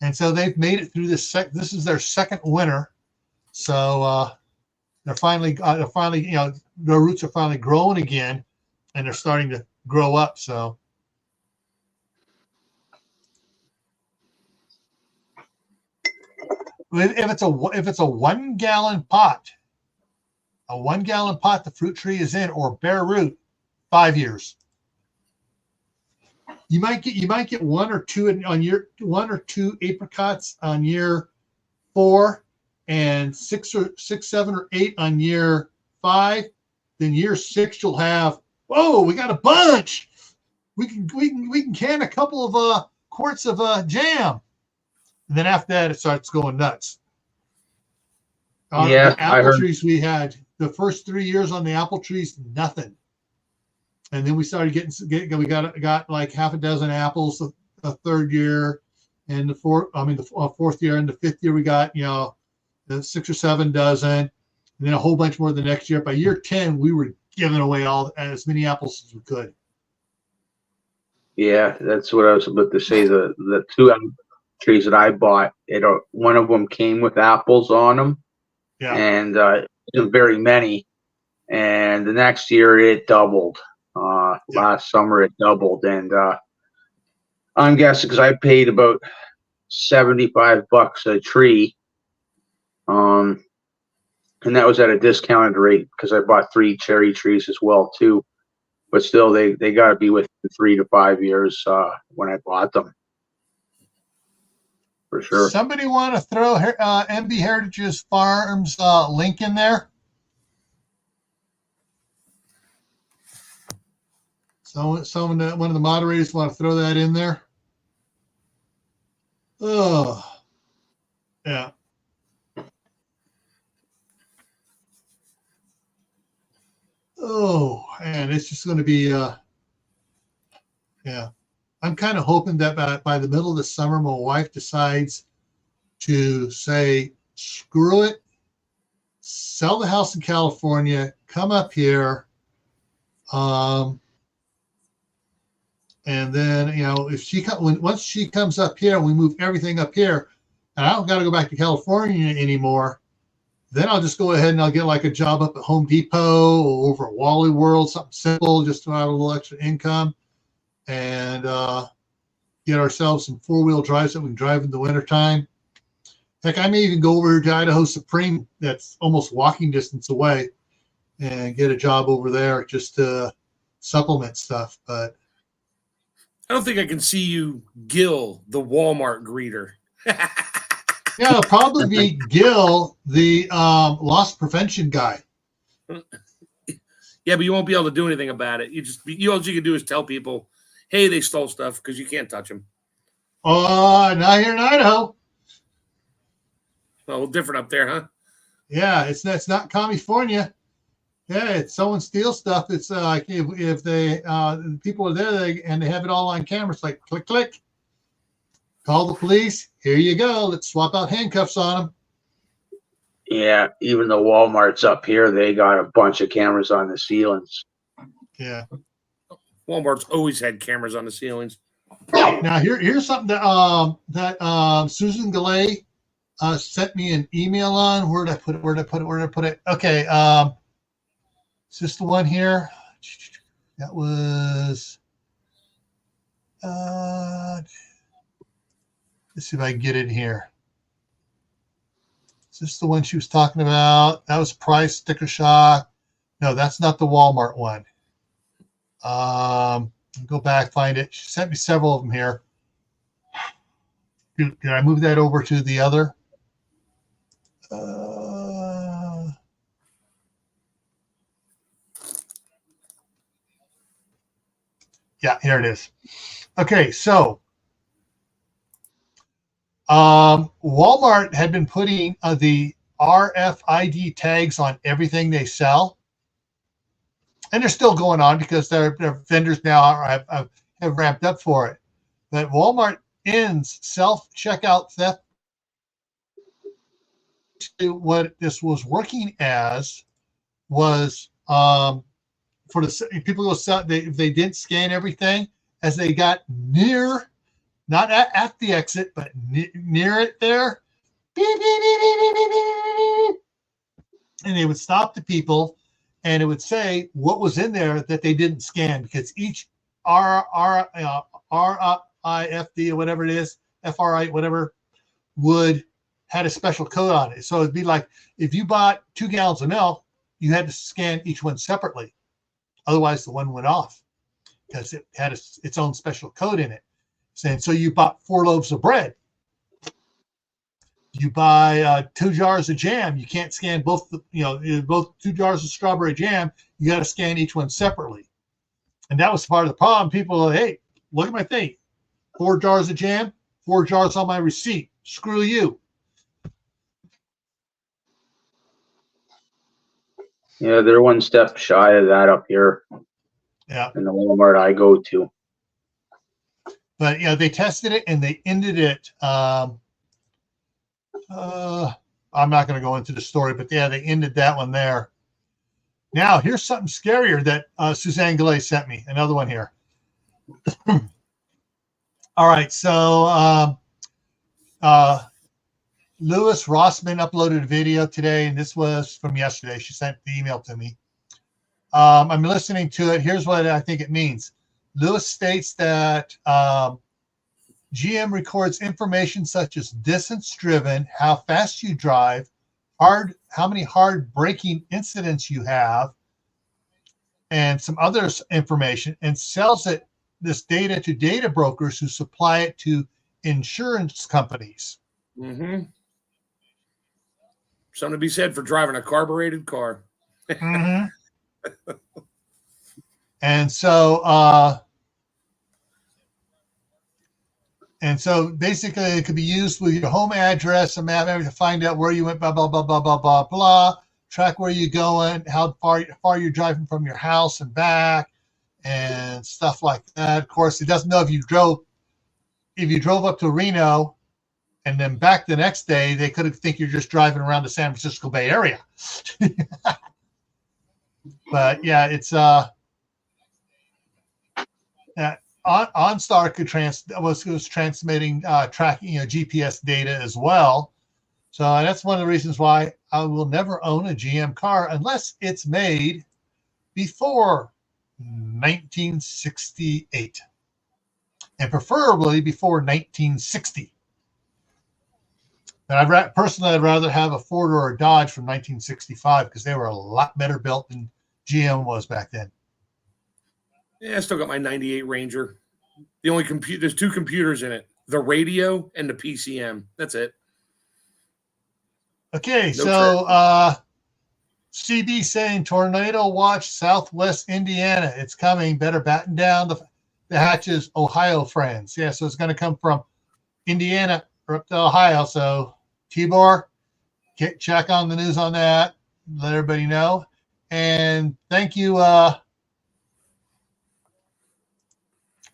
And so they've made it through this. This is their second winter. So they're finally, their roots are finally growing again, and they're starting to grow up. So. If it's a 1-gallon pot, the fruit tree is in, or bare root, 5 years. You might get one or two apricots on year 4, and 6, 7, or 8 on year 5. Then year 6 you'll have, whoa, we got a bunch. We can can a couple of quarts of jam. And then after that, it starts going nuts. The apple trees we had, the first 3 years on the apple trees, nothing. And then we started we got like half a dozen apples the third year, and the fourth year, and the fifth year we got, the 6 or 7 dozen, and then a whole bunch more the next year. By year 10, we were giving away as many apples as we could. Yeah, that's what I was about to say. The 2 trees that I bought, one of them came with apples on them, and very many. And the next year it doubled. Last summer it doubled, and I'm guessing because I paid about $75 a tree, and that was at a discounted rate because I bought 3 cherry trees as well too. But still, they got to be within 3 to 5 years when I bought them. For sure. Somebody want to throw MB Heritage's Farms link in there? So one of the moderators want to throw that in there? Oh, yeah. Oh, and it's just going to be, yeah. I'm kind of hoping that by the middle of the summer, my wife decides to say, screw it, sell the house in California, come up here. And then, once she comes up here and we move everything up here, and I don't got to go back to California anymore, then I'll just go ahead and I'll get like a job up at Home Depot or over at Wally World, something simple, just to have a little extra income. And get ourselves some 4-wheel drives that we can drive in the wintertime. Heck, I may even go over to Idaho Supreme, that's almost walking distance away, and get a job over there just to supplement stuff. But I don't think I can see you Gil, the Walmart greeter. yeah, it'll probably be Gil, the loss prevention guy. Yeah, but you won't be able to do anything about it. All you can do is tell people, hey, they stole stuff, because you can't touch them. Oh, not here in Idaho. A little different up there, huh? Yeah, it's not California. Yeah, it's someone steals stuff. It's like if they people are there and they have it all on camera. It's like click, click. Call the police. Here you go. Let's swap out handcuffs on them. Yeah, even the Walmarts up here, they got a bunch of cameras on the ceilings. Yeah. Walmart's always had cameras on the ceilings. Now here's something that Susan Galley sent me an email on. Where did I put it? Okay. Is this the one here? That was let's see if I can get it here. Is this the one she was talking about? That was price sticker shock. No, that's not the Walmart one. Go back, find it. She sent me several of them here. Did I move that over to the other? Yeah, here it is. Okay, so Walmart had been putting the RFID tags on everything they sell. And they're still going on because their vendors now have ramped up for it. But Walmart ends self-checkout theft. What this was working as was for the people who sell, if they didn't scan everything, as they got near, not at the exit, but near it there, beep, beep, beep, beep, beep, beep, beep, and they would stop the people, and it would say what was in there that they didn't scan, because each RIFD or whatever it is, FRI, whatever, had a special code on it. So it'd be like if you bought 2 gallons of milk, you had to scan each one separately. Otherwise, the one went off because it had its own special code in it. And so you bought 4 loaves of bread. You buy 2 jars of jam. You can't scan both 2 jars of strawberry jam. You got to scan each one separately. And that was part of the problem. People were like, hey, look at my thing. 4 jars of jam, 4 jars on my receipt. Screw you. Yeah, they're one step shy of that up here. Yeah. In the Walmart I go to. But yeah, they tested it and they ended it. I'm not going to go into the story, but yeah, they ended that one there. Now, here's something scarier that Suzanne Galley sent me. Another one here. All right, so Lewis Rossman uploaded a video today, and this was from yesterday. She sent the email to me. I'm listening to it. Here's what I think it means. Lewis states that GM records information such as distance driven, how fast you drive, how many hard braking incidents you have, and some other information, and sells this data to data brokers who supply it to insurance companies. Mm-hmm. Something to be said for driving a carbureted car. Mm-hmm. And so basically it could be used with your home address and map to find out where you went, blah, blah, blah, blah, blah, blah, blah, track where you're going, how far you're driving from your house and back, and stuff like that. Of course, it doesn't know if you drove up to Reno and then back the next day, they could think you're just driving around the San Francisco Bay Area. But yeah, it's OnStar was transmitting tracking GPS data as well. So that's one of the reasons why I will never own a GM car unless it's made before 1968, and preferably before 1960. And I'd rather have a Ford or a Dodge from 1965 because they were a lot better built than GM was back then. Yeah, I still got my 98 Ranger. The only there's 2 computers in it, the radio and the PCM. That's it. Okay, so CB saying tornado watch Southwest Indiana. It's coming. Better batten down the hatches, Ohio friends. Yeah, so it's going to come from Indiana or up to Ohio. So Tibor, check on the news on that. Let everybody know. And thank you,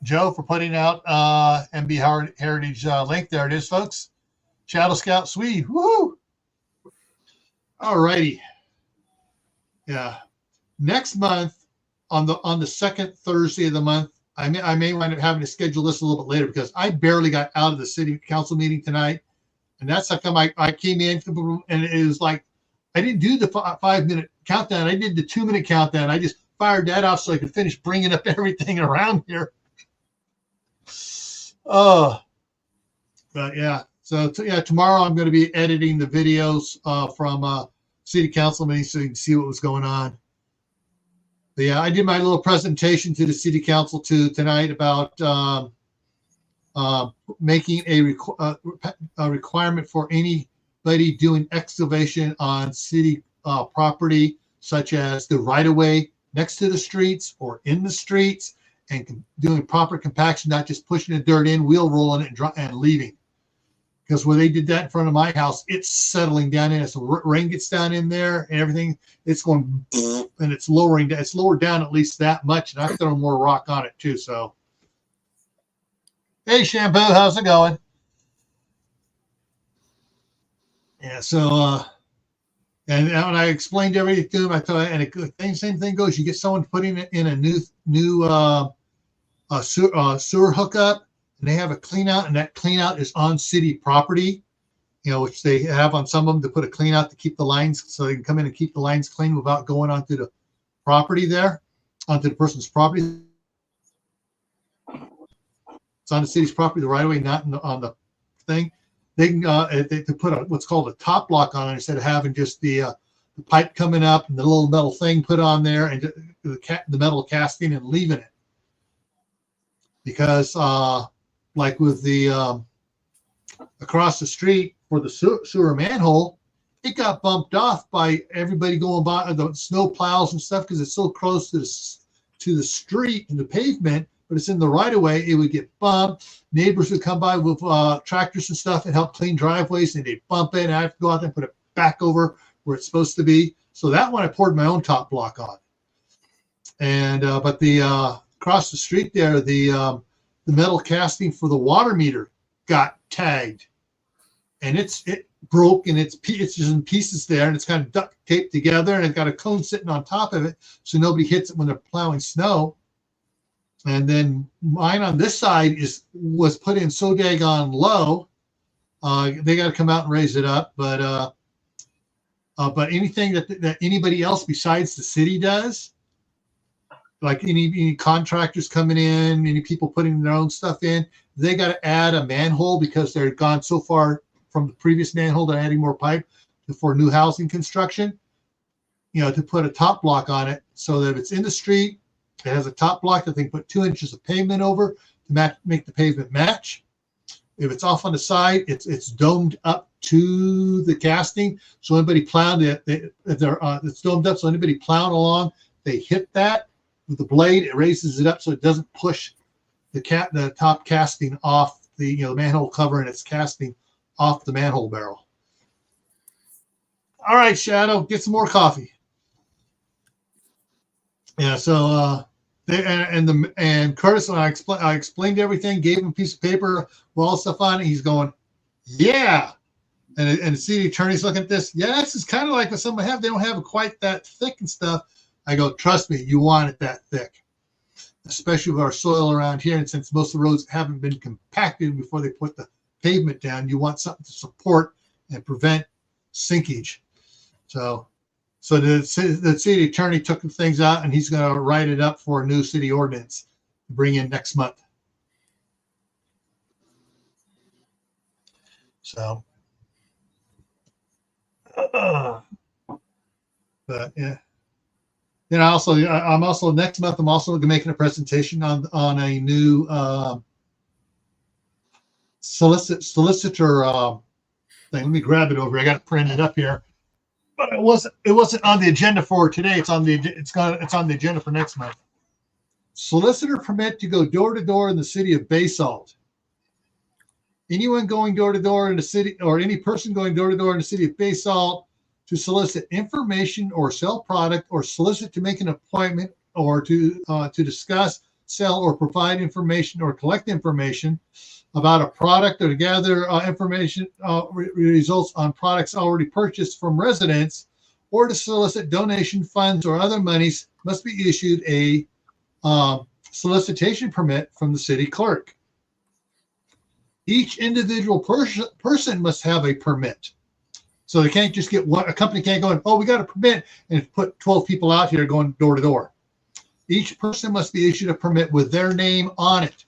Joe, for putting out MB Heritage link. There it is, folks. Shadow Scout Swede. Woohoo! All righty. Yeah. Next month, on the second Thursday of the month, I may wind up having to schedule this a little bit later because I barely got out of the city council meeting tonight. And that's how come I came in, and it was like, I didn't do the 5-minute countdown. I did the 2-minute countdown. I just fired that off so I could finish bringing up everything around here. But yeah. So tomorrow I'm going to be editing the videos from city council meeting so you can see what was going on. But yeah, I did my little presentation to the city council tonight about making a requirement for anybody doing excavation on city property, such as the right-of-way next to the streets or in the streets, and doing proper compaction, not just pushing the dirt in, wheel rolling it, and leaving. because when they did that in front of my house, it's settling down in it. So rain gets down in there and everything, it's going and it's lowering. It's lowered down at least that much, and I've thrown more rock on it too. So, hey, Shampoo, how's it going? Yeah. So, and when I explained everything to him, I thought, and the same thing goes. You get someone putting it in a new sewer hookup, and they have a clean out, and that clean out is on city property, which they have on some of them to put a clean out to keep the lines, so they can come in and keep the lines clean without going onto the property there, onto the person's property. It's on the city's property, the right of way, not on the thing. They can they put what's called a top block on it instead of having just the pipe coming up and the little metal thing put on there and the metal casting and leaving it. Because like with the across the street for the sewer manhole, it got bumped off by everybody going by the snow plows and stuff because it's so close to the street and the pavement, but it's in the right of way. It would get bumped. Neighbors would come by with tractors and stuff and help clean driveways, and they'd bump it, and I have to go out there and put it back over where it's supposed to be. So that one I poured my own top block on. And but the across the street there, the metal casting for the water meter got tagged, and it broke, and it's just in pieces there, and it's kind of duct taped together, and it's got a cone sitting on top of it so nobody hits it when they're plowing snow. And then mine on this side was put in so daggone low, they got to come out and raise it up. But anything that anybody else besides the city does, like any contractors coming in, any people putting their own stuff in, they got to add a manhole because they're gone so far from the previous manhole. They're adding more pipe for new housing construction, to put a top block on it so that if it's in the street, it has a top block that they can put 2 inches of pavement over to make the pavement match. If it's off on the side, it's domed up to the casting. So anybody plowing it's domed up. So anybody plowing along, they hit that with the blade. It raises it up so it doesn't push the top casting off the manhole cover, and it's casting off the manhole barrel. All right, Shadow, get some more coffee. Yeah. So and Curtis, when I explained everything, gave him a piece of paper with all stuff on it. He's going, yeah. And the city attorney's looking at this. Yeah, this is kind of like what some have. They don't have it quite that thick and stuff. I go, trust me, you want it that thick, especially with our soil around here. And since most of the roads haven't been compacted before they put the pavement down, you want something to support and prevent sinkage. So the city attorney took the things out, and he's going to write it up for a new city ordinance to bring in next month. So, but yeah. Then I'm also next month. I'm also making a presentation on a new solicitor thing. Let me grab it over. I got it printed up here. But it wasn't on the agenda for today. It's on the agenda for next month. Solicitor permit to go door to door in the city of Basalt. Anyone going door to door in the city, or any person going door to door in the city of Basalt to solicit information or sell product, or solicit to make an appointment, or to discuss, sell, or provide information or collect information about a product, or to gather information results on products already purchased from residents, or to solicit donation funds or other monies, must be issued a solicitation permit from the city clerk. Each individual person must have a permit. So they can't just get one. A company can't go in, oh, we got a permit, and put 12 people out here going door to door. Each person must be issued a permit with their name on it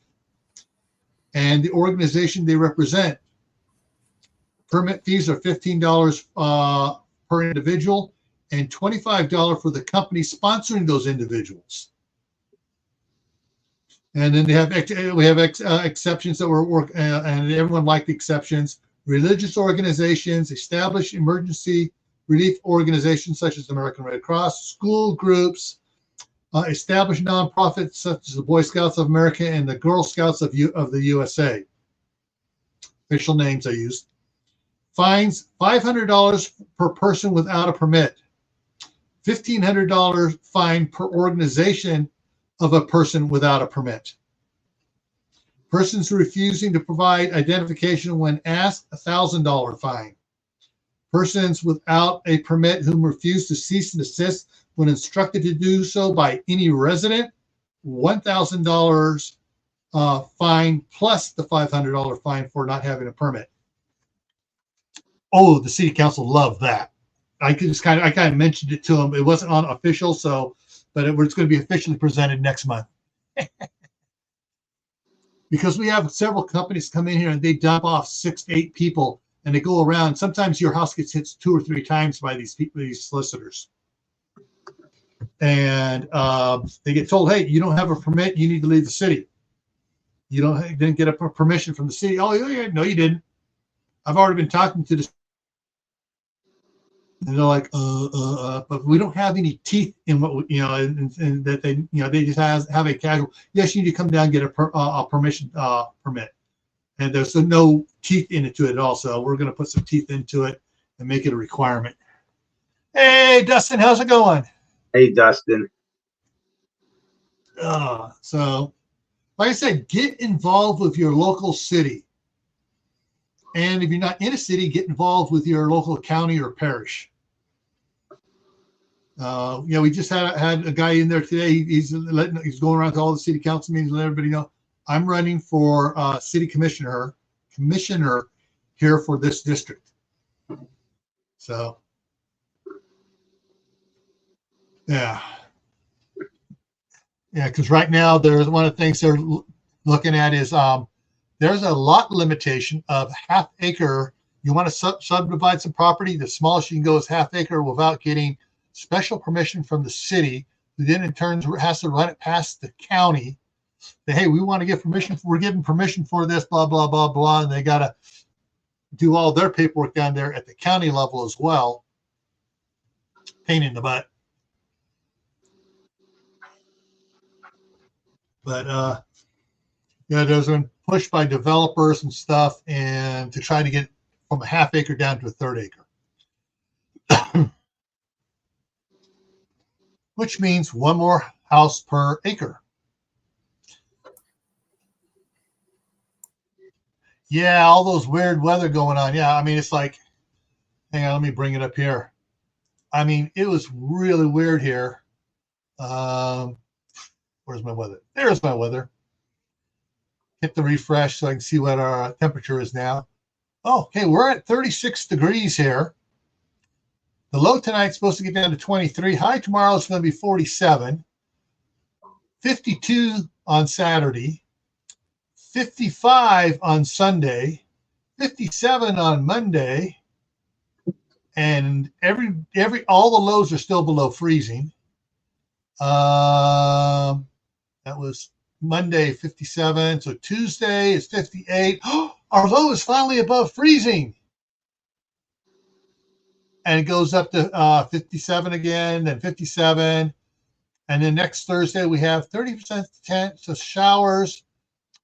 and the organization they represent. Permit fees are $15 per individual and $25 for the company sponsoring those individuals. And then we have exceptions that work, and everyone liked the exceptions. Religious organizations, established emergency relief organizations such as the American Red Cross, school groups, established nonprofits such as the Boy Scouts of America and the Girl Scouts of the USA. official names I used. Fines $500 per person without a permit. $1,500 fine per organization of a person without a permit. Persons refusing to provide identification when asked, $1,000 fine. Persons without a permit whom refuse to cease and desist when instructed to do so by any resident, $1,000 fine plus the $500 fine for not having a permit. Oh, the city council loved that. I kind of mentioned it to them. It wasn't on official, but it's going to be officially presented next month. Because we have several companies come in here and they dump off 6 to 8 people and they go around. Sometimes your house gets hit 2 or 3 times by these people, these solicitors. And they get told, hey, you don't have a permit. You need to leave the city. You didn't get a permission from the city. Oh, yeah, no, you didn't. I've already been talking to the. And they're like, but we don't have any teeth in what, and that they, they just have a casual, yes, you need to come down and get a permission permit. And there's no teeth into it at all. So we're going to put some teeth into it and make it a requirement. Hey, Dustin, how's it going? Hey, Dustin. So, like I said, get involved with your local city. And if you're not in a city, get involved with your local county or parish. We just had a guy in there today. He's going around to all the city council meetings and let everybody know I'm running for city commissioner here for this district. So, yeah, because right now there's one of the things they're looking at is there's a lot limitation of half acre. You want to subdivide some property, the smallest you can go is half acre without getting special permission from the city, who then in turn has to run it past the county. Say, hey, we want to get permission. We're giving permission for this, blah, blah, blah, blah. And they got to do all their paperwork down there at the county level as well. Pain in the butt. But there's been pushed by developers and stuff and to try to get from a half acre down to a third acre. Which means one more house per acre. Yeah, all those weird weather going on. Yeah, I mean, it's like, hang on, let me bring it up here. I mean, it was really weird here. Where's my weather? There's my weather. Hit the refresh so I can see what our temperature is now. Oh, okay, we're at 36 degrees here. The low tonight's supposed to get down to 23. High tomorrow is going to be 47. 52 on Saturday. 55 on Sunday. 57 on Monday. And all the lows are still below freezing. That was Monday, 57. So Tuesday is 58. Our low is finally above freezing. And it goes up to 57 again, then 57. And then next Thursday, we have 30% chance of showers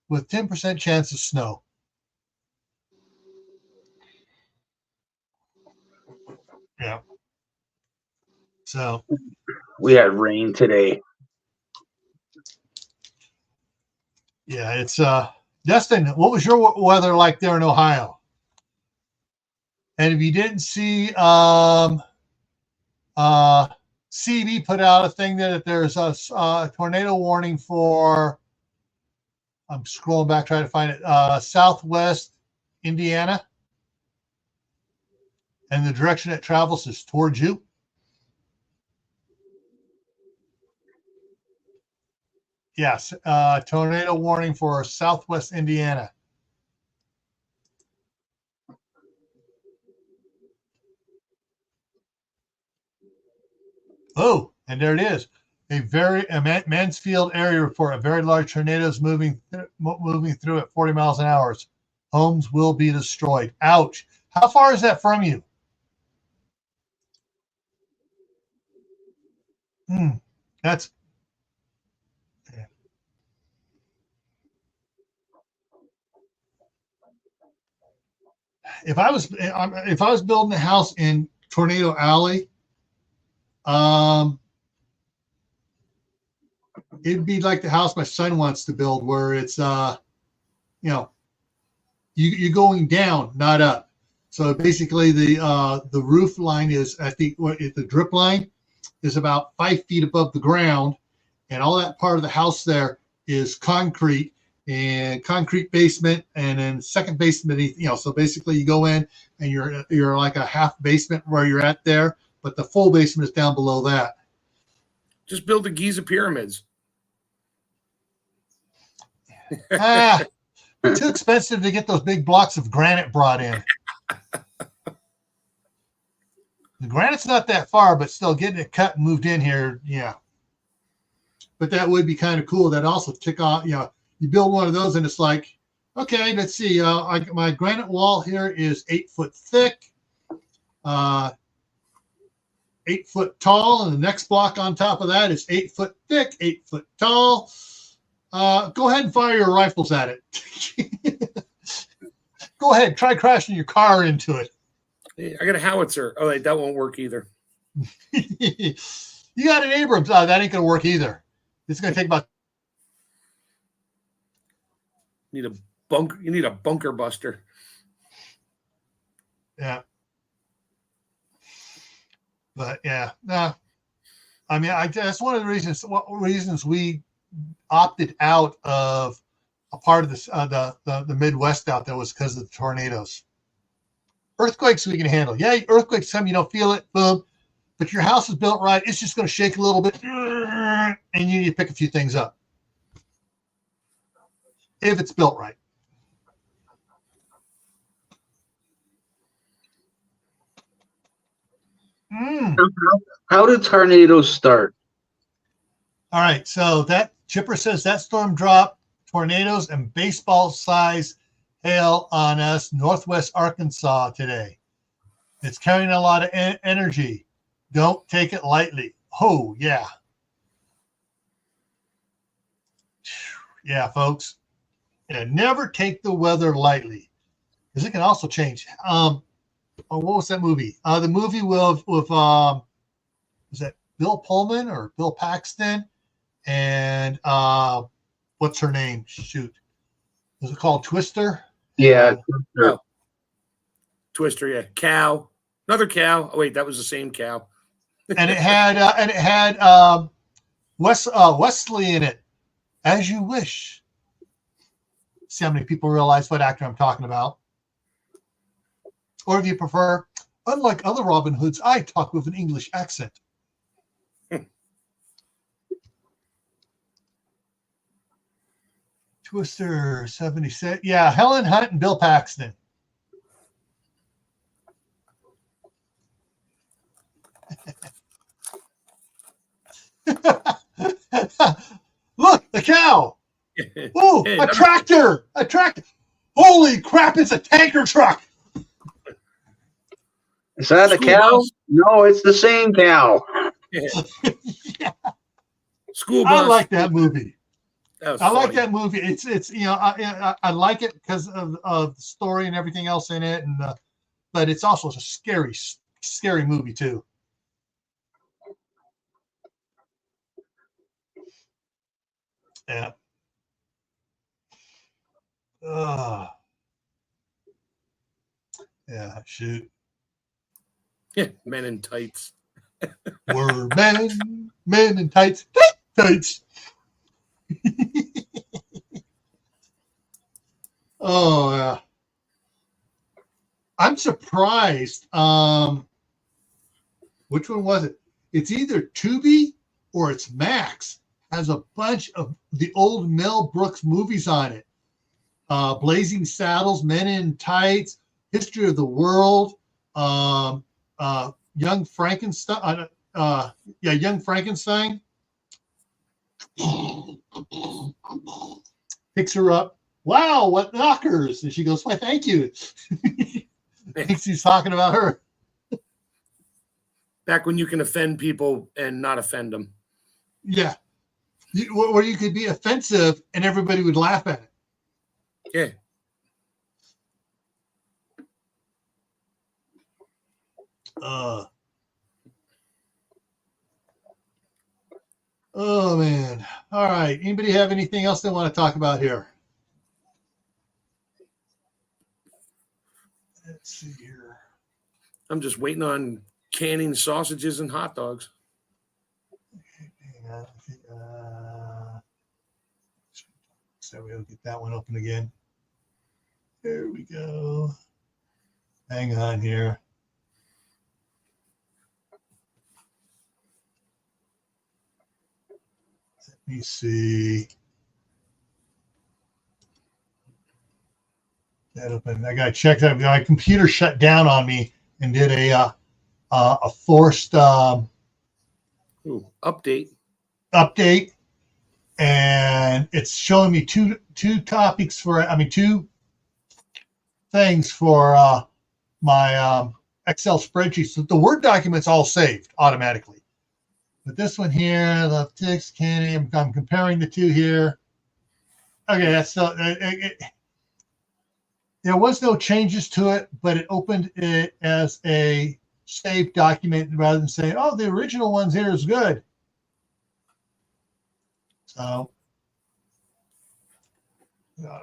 with 10% chance of snow. Yeah. So we had rain today. Yeah, it's Justin, what was your weather like there in Ohio? And if you didn't see, CB put out a thing that there's a tornado warning for, I'm scrolling back trying to find it, southwest Indiana. And the direction it travels is towards you. Yes, tornado warning for southwest Indiana. Oh, and there it is. A Mansfield area report. A very large tornado is moving through at 40 miles an hour. Homes will be destroyed. Ouch. How far is that from you? That's if I was building a house in Tornado Alley, it'd be like the house my son wants to build, where it's you're going down, not up. So basically, the roof line is the drip line is about 5 feet above the ground, and all that part of the house there is concrete and concrete basement, and then second basement. So basically, you go in and you're like a half basement where you're at there, but the full basement is down below that. Just build the Giza pyramids. Too expensive to get those big blocks of granite brought in. The granite's not that far, but still getting it cut and moved in here, yeah. But that would be kind of cool. That also tick off, you build one of those and it's like, okay, let's see. My granite wall here is 8 foot thick, 8 foot tall, and the next block on top of that is 8 foot thick, 8 foot tall. Go ahead and fire your rifles at it. Go ahead, try crashing your car into it. I got a howitzer. Oh, that won't work either. You got an Abrams. That ain't going to work either. It's going to take about. You need a bunker buster. Yeah. But yeah, no. I mean, that's one of the reasons we opted out of a part of this the Midwest out there, was because of the tornadoes. Earthquakes we can handle. Yeah, earthquakes come, you don't feel it, boom. But your house is built right, it's just going to shake a little bit, and you need to pick a few things up. If it's built right. How do tornadoes start? All right, so that Chipper says that storm dropped tornadoes and baseball-size hail on us, northwest Arkansas today. It's carrying a lot of energy. Don't take it lightly. Oh, yeah. Yeah, folks. Yeah, never take the weather lightly, because it can also change. What was that movie? The movie with was that Bill Pullman or Bill Paxton? And what's her name? Shoot. Was it called Twister? Yeah. Twister, yeah. Cow. Another cow. Oh, wait, that was the same cow. And it had Wesley in it. As You Wish. See how many people realize what actor I'm talking about. Or if you prefer, unlike other Robin Hoods, I talk with an English accent. Twister 76. Yeah, Helen Hunt and Bill Paxton. Look, the cow. Oh, a tractor. A tractor. Holy crap, it's a tanker truck. Is that a cow? Bus. No, it's the same cow. Yeah. School bus. I like that movie. I like that movie. It's I like it because of the story and everything else in it, and but it's also a scary movie too. Yeah. Yeah. Shoot. Yeah, men in tights. We're men in tights, tights. Oh, yeah. I'm surprised. Which one was it? It's either Tubi or it's Max. Has a bunch of the old Mel Brooks movies on it. Blazing Saddles, Men in Tights, History of the World, Young Frankenstein. Young Frankenstein. Picks her up. Wow, what knockers? And she goes, why, thank you. Thinks he's talking about her. Back when you can offend people and not offend them. Yeah. Where you could be offensive and everybody would laugh at it. Yeah. Oh man. All right. Anybody have anything else they want to talk about here? Let's see here. I'm just waiting on canning sausages and hot dogs. Hang on. So we'll get that one open again. There we go. Hang on here. Let me see. That open. I got to check that. My computer shut down on me and did a forced Update. And it's showing me two topics for, two things for my Excel spreadsheet. So the Word document's all saved automatically. But this one here, the text canning, I'm comparing the two here. Okay, that's so there was no changes to it, but it opened it as a saved document rather than saying, oh, the original one's here is good. So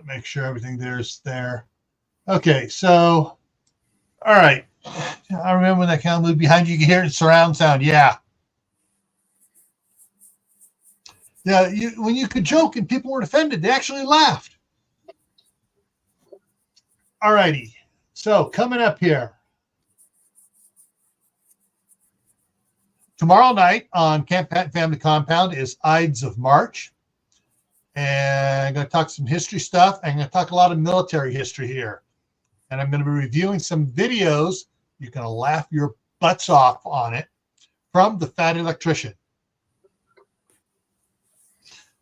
make sure everything there's there. Okay, so all right. I remember when that camera moved behind you, you can hear it surround sound. Yeah. Yeah, when you could joke and people weren't offended, they actually laughed. All righty. So coming up here. Tomorrow night on Camp Patton Family Compound is Ides of March. And I'm going to talk some history stuff. I'm going to talk a lot of military history here. And I'm going to be reviewing some videos. You're going to laugh your butts off on it from the Fat Electrician.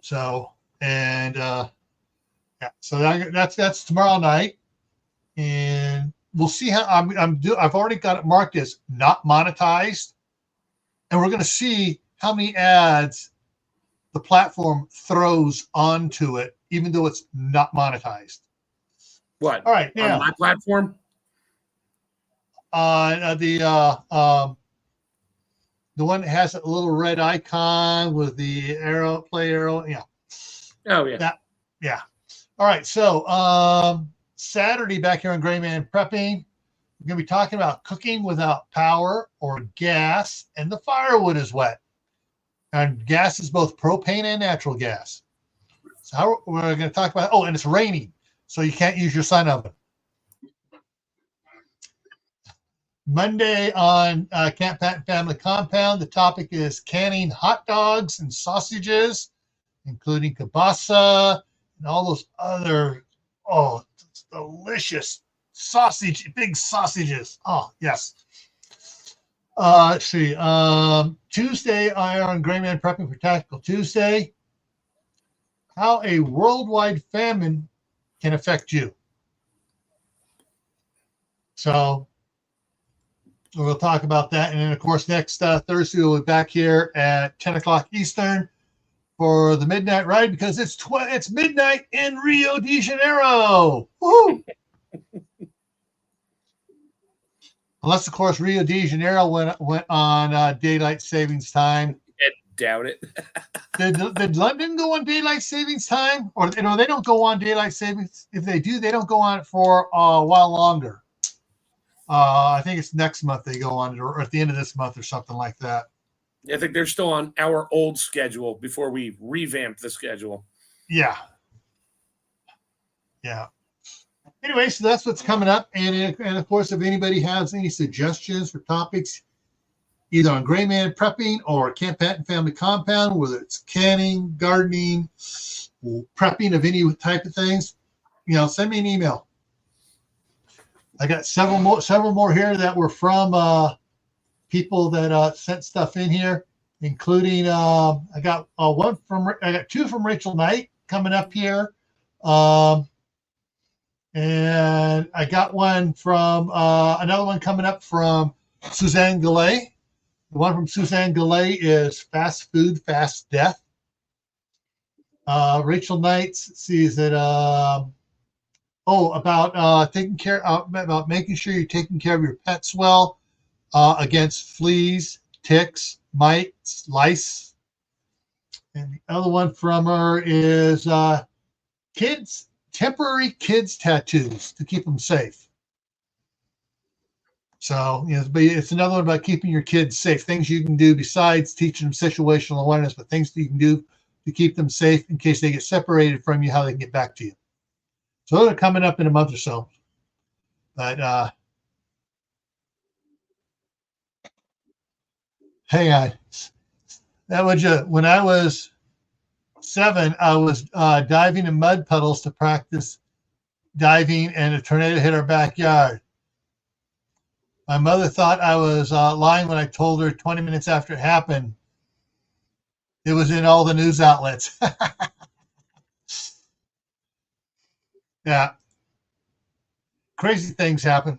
So, and yeah, so that's tomorrow night. And we'll see how I've already got it marked as not monetized. And we're going to see how many ads the platform throws onto it, even though it's not monetized. What? All right, now on my platform. The one that has a little red icon with the arrow, play arrow. Yeah. Oh yeah. Yeah. All right. So Saturday back here on Grayman Prepping, we're going to be talking about cooking without power or gas, and the firewood is wet. And gas is both propane and natural gas. So how we're going to talk about, and it's raining, so you can't use your sun oven. Monday on Camp Patton Family Compound, the topic is canning hot dogs and sausages, including kielbasa and all those other, delicious big sausages. Oh, yes. Let's see. Tuesday on Grayman Prepping for Tactical Tuesday, how a worldwide famine can affect you. So we'll talk about that. And then, of course, next Thursday, we'll be back here at 10 o'clock Eastern for the midnight ride, because it's midnight in Rio de Janeiro. Woo! Unless, of course, Rio de Janeiro went on daylight savings time. I doubt it. Did London go on daylight savings time? Or they don't go on daylight savings. If they do, they don't go on it for a while longer. I think it's next month they go on it, or at the end of this month or something like that. I think they're still on our old schedule before we revamped the schedule. Yeah. Yeah. Anyway, so that's what's coming up. And of course, if anybody has any suggestions for topics, either on Grayman Prepping or Camp Patton Family Compound, whether it's canning, gardening, prepping of any type of things, send me an email. I got several more here that were from people that sent stuff in here, including I got two from Rachel Knight coming up here. And I got one from another one coming up from Suzanne Galley. The one from Suzanne Galley is Fast Food, Fast Death. Rachel Knight sees that about taking care about making sure you're taking care of your pets well. against fleas, ticks, mites, lice. And the other one from her is temporary kids tattoos to keep them safe. So, it's another one about keeping your kids safe. Things you can do besides teaching them situational awareness, but things that you can do to keep them safe in case they get separated from you, how they can get back to you. So those are coming up in a month or so. But hang on. That was when I was 7, I was diving in mud puddles to practice diving, and a tornado hit our backyard. My mother thought I was lying when I told her 20 minutes after it happened. It was in all the news outlets. Yeah. Crazy things happen.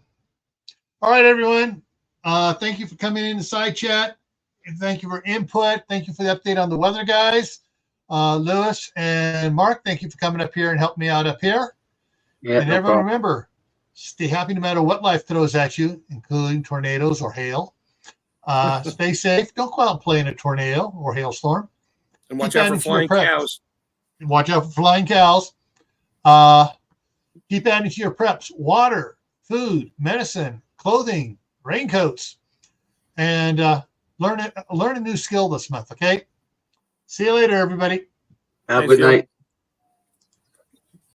All right, everyone. Thank you for coming in the side chat. Thank you for input. Thank you for the update on the weather, guys. Lewis and Mark, thank you for coming up here and helping me out up here. Yeah, And no everyone, problem. remember, stay happy no matter what life throws at you, including tornadoes or hail. Stay safe. Don't go out and play in a tornado or hailstorm. And watch Keep out for adding to your flying preps. cows. Watch out for flying cows. Keep adding to your preps: water, food, medicine, clothing, raincoats, and learn a new skill this month. Okay. See you later, everybody. Have a Thanks, good Phil. night.